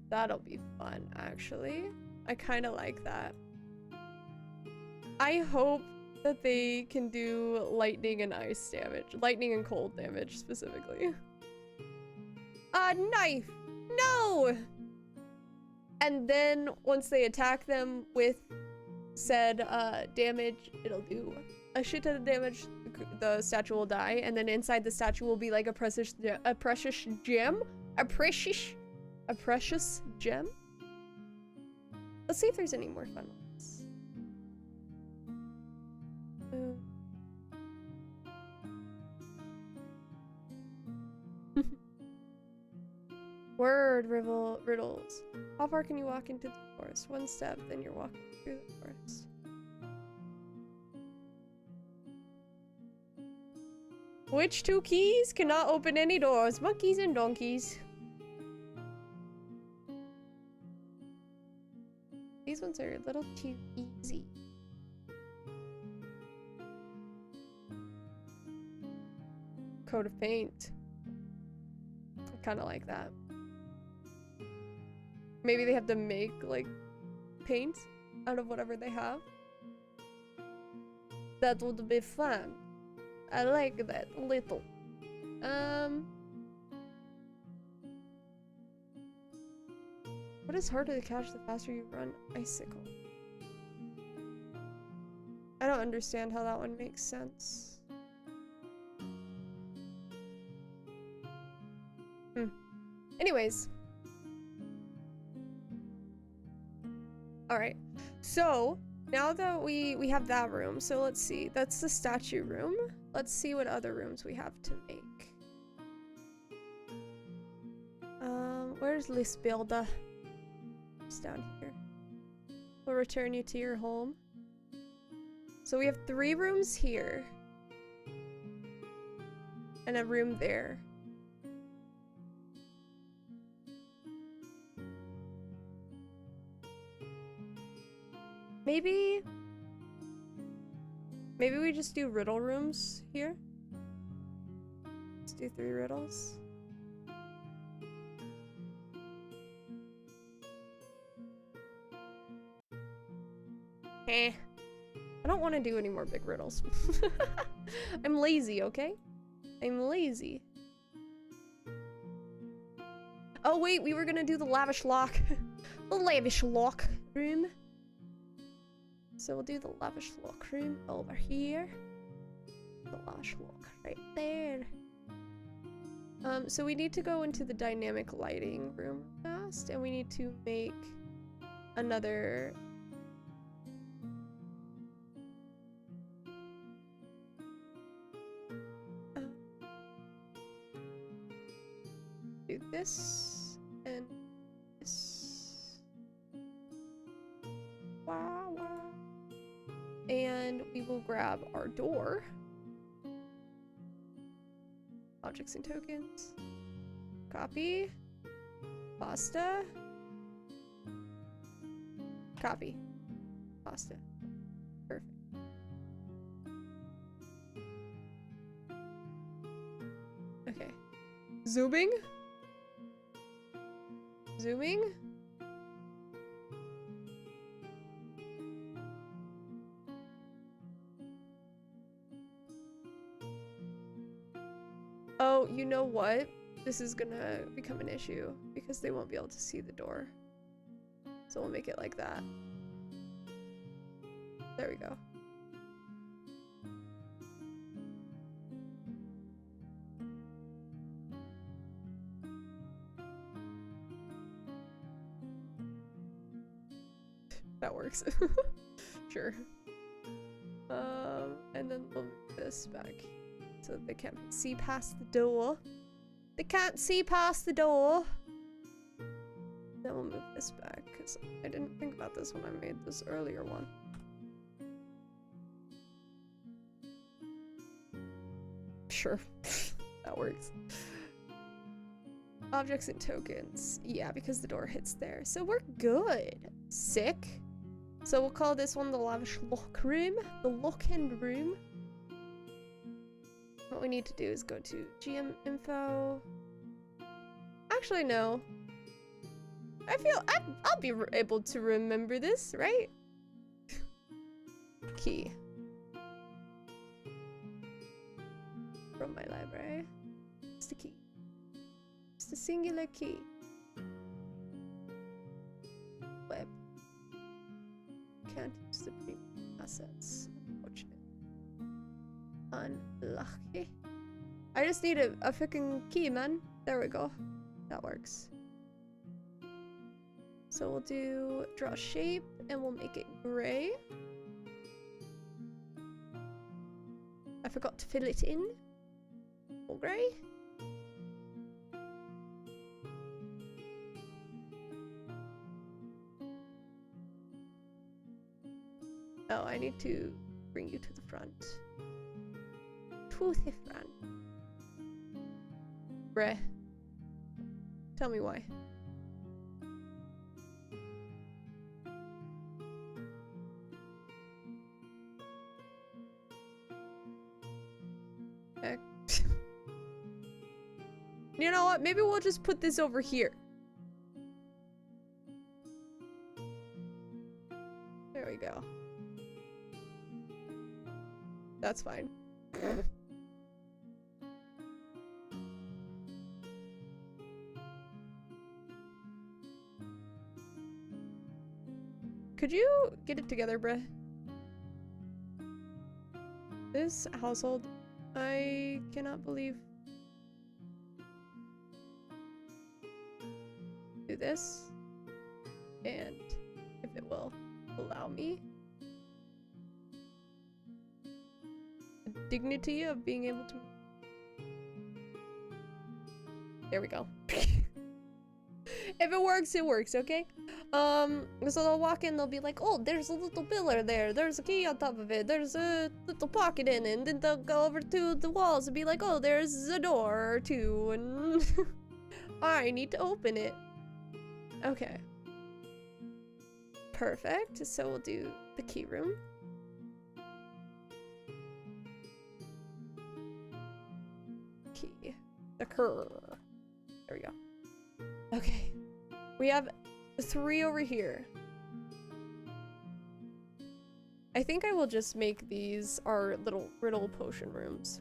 That'll be fun, actually. I kind of like that. I hope that they can do lightning and ice damage. Lightning and cold damage, specifically. A knife! No! And then, once they attack them with said damage, it'll do a shit ton of damage. The statue will die, and then inside the statue will be like a precious gem. A precious gem. Let's see if there's any more fun ones. Word riddles. How far can you walk into the forest? One step, then you're walking through the forest. Which two keys cannot open any doors? Monkeys and donkeys. These ones are a little too easy. Coat of paint. I kind of like that. Maybe they have to make, like, paint out of whatever they have. That would be fun. I like that little. What is harder to catch the faster you run? Icicle. I don't understand how that one makes sense. Anyways. Alright. So, now that we have that room, so let's see. That's the statue room. Let's see what other rooms we have to make. Where's list builder? It's down here. We'll return you to your home. So we have 3 rooms here. And a room there. Maybe we just do riddle rooms here. Let's do 3 riddles. I don't want to do any more big riddles. I'm lazy, okay? I'm lazy. Oh wait, we were gonna do the lavish lock. The lavish lock room. So we'll do the lavish lock room over here. The lavish lock right there. So we need to go into the dynamic lighting room fast, and we need to make another do this and this. Wow, wow. And we will grab our door. Objects and tokens. Copy. Pasta. Copy. Pasta. Perfect. Okay. Zooming. Zooming. Oh, you know what? This is gonna become an issue because they won't be able to see the door. So we'll make it like that. There we go. That works. Sure. And then we'll move this back so that they can't see past the door. They can't see past the door. Then we'll move this back because I didn't think about this when I made this earlier one. Sure. That works. Objects and tokens. Yeah, because the door hits there. So we're good. Sick. So we'll call this one the lavish lock room. The lock-in room. What we need to do is go to GM info. Actually, no. I feel I'll be able to remember this, right? Key. From my library. It's the key. It's the singular key. Web. Can't use the premium assets. Unfortunate. Unlucky. I just need a freaking key, man. There we go. That works. So we'll do draw shape and we'll make it gray. I forgot to fill it in. Full gray. Oh, I need to bring you to the front. To the front. Bruh. Tell me why. Heck. You know what? Maybe we'll just put this over here. There we go. That's fine. Could you get it together, bruh? This household, I cannot believe. Do this, and if it will allow me the dignity of being able to. There we go. If it works, it works, okay? So they'll walk in, they'll be like, oh, there's a little pillar there, there's a key on top of it, there's a little pocket in it, and then they'll go over to the walls and be like, oh, there's a door or two, and I need to open it. Okay. Perfect, so we'll do the key room. Key. The cur. There we go. Okay. We have 3 over here. I think I will just make these our little riddle potion rooms.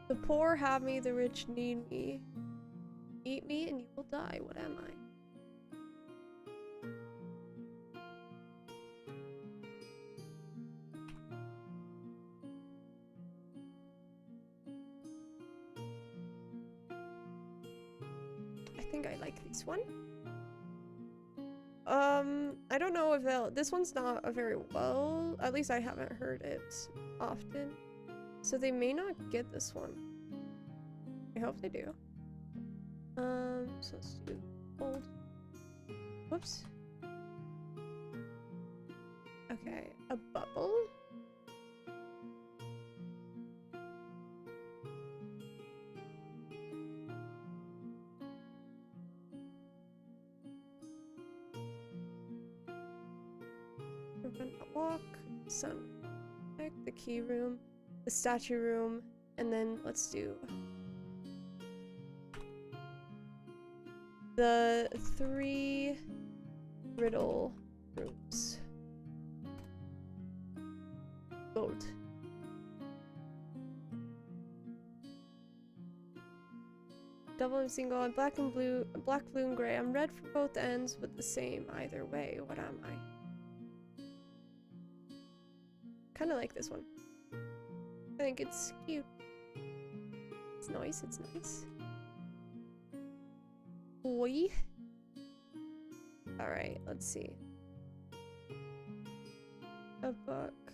The poor have me, the rich need me. Eat me and you will die. What am I? I think I like this one. I don't know if they'll. This one's not a very well. At least I haven't heard it often. So they may not get this one. I hope they do. So let's do old. Whoops. Okay, a bubble. Prevent a walk. Sun. The key room. The statue room. And then let's do the 3 riddle rooms. Gold. Double and single and black and blue, black, blue, and gray. I'm red for both ends, but the same either way. What am I? Kind of like this one. I think it's cute. It's nice, it's nice. Boy. Alright, let's see. A book.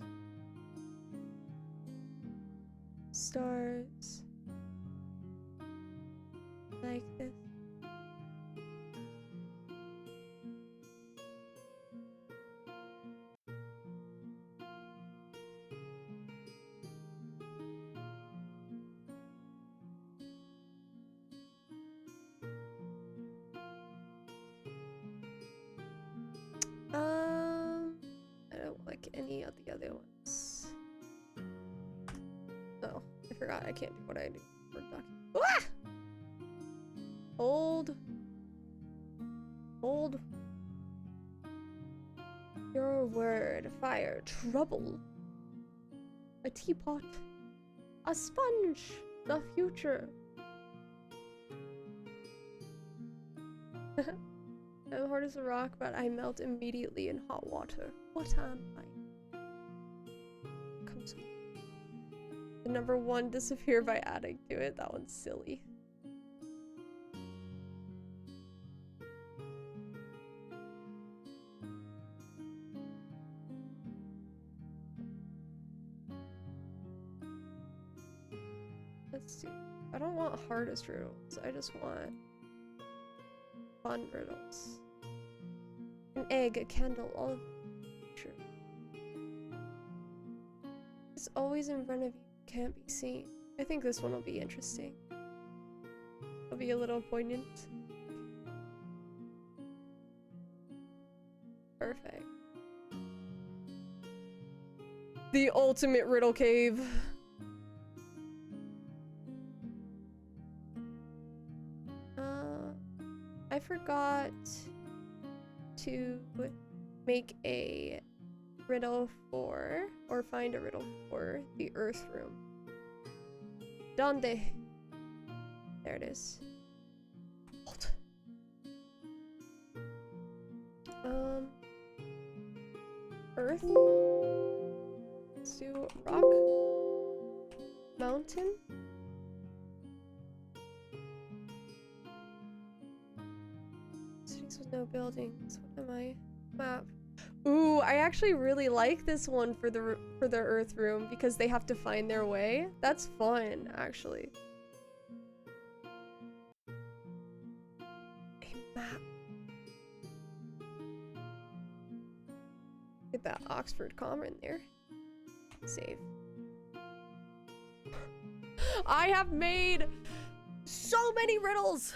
Stars. Like this. I don't like any of the other ones. Oh, I forgot I can't do what I do for duck. Ah! Old. Your word. Fire. Trouble. A teapot. A sponge. The future. I'm hard as a rock, but I melt immediately in hot water. What am I? Comes the number 1 disappear by adding to it. That one's silly. Let's see. I don't want hardest riddles. I just want fun riddles. An egg, a candle, all of true. It's always in front of you, can't be seen. I think this one will be interesting. It'll be a little poignant. Perfect. The ultimate riddle cave. I forgot to make a riddle for, or find a riddle for, the Earth Room. Donde? There it is. Hold. Earth? Let's do rock. Mountain? Cities with no buildings. What am I? Map. Ooh, I actually really like this one for the Earth Room because they have to find their way. That's fun, actually. A map. Get that Oxford comma in there. Save. I have made so many riddles!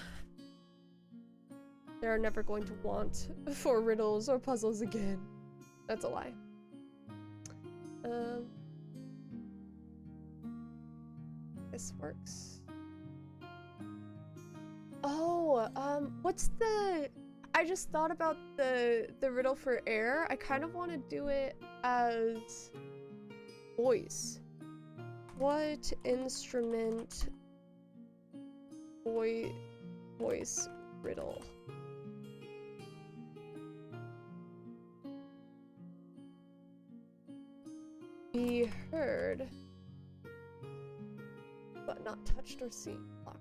They're never going to want for riddles or puzzles again. That's a lie. This works. Oh, what's the... I just thought about the riddle for air. I kind of want to do it as voice. What instrument voice riddle? Be heard, but not touched or seen. Lock.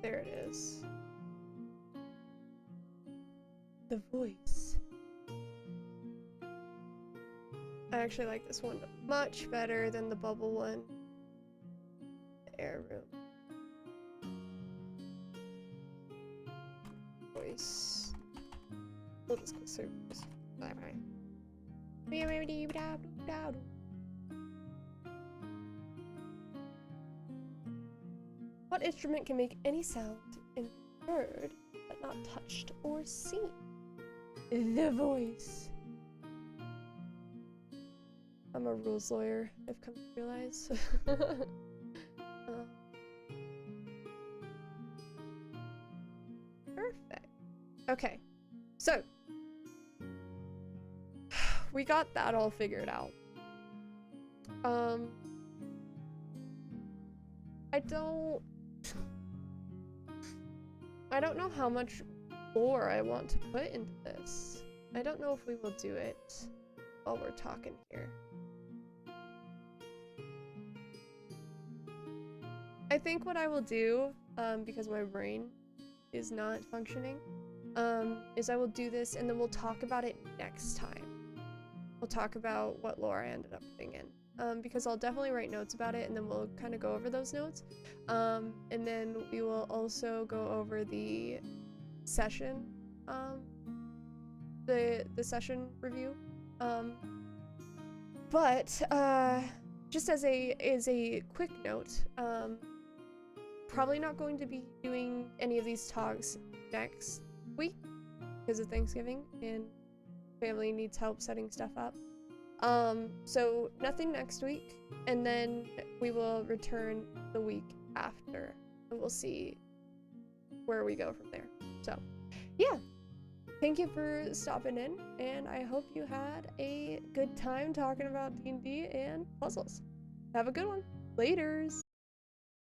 There it is. The voice. I actually like this one much better than the bubble one. The air room. Voice. We'll just go service. Bye bye. What instrument can make any sound and be heard but not touched or seen? The voice. I'm a rules lawyer, I've come to realize. Perfect. Okay, so we got that all figured out. I don't know how much lore I want to put into this. I don't know if we will do it while we're talking here. I think what I will do, because my brain is not functioning, is I will do this and then we'll talk about it next time. We'll talk about what lore I ended up putting in, because I'll definitely write notes about it and then we'll kind of go over those notes. And then we will also go over the session, the session review. But just as a quick note, probably not going to be doing any of these talks next week because of Thanksgiving and family needs help setting stuff up. So nothing next week, and then we will return the week after and we'll see where we go from there. So yeah, thank you for stopping in, and I hope you had a good time talking about D&D and puzzles. Have a good one. Laters.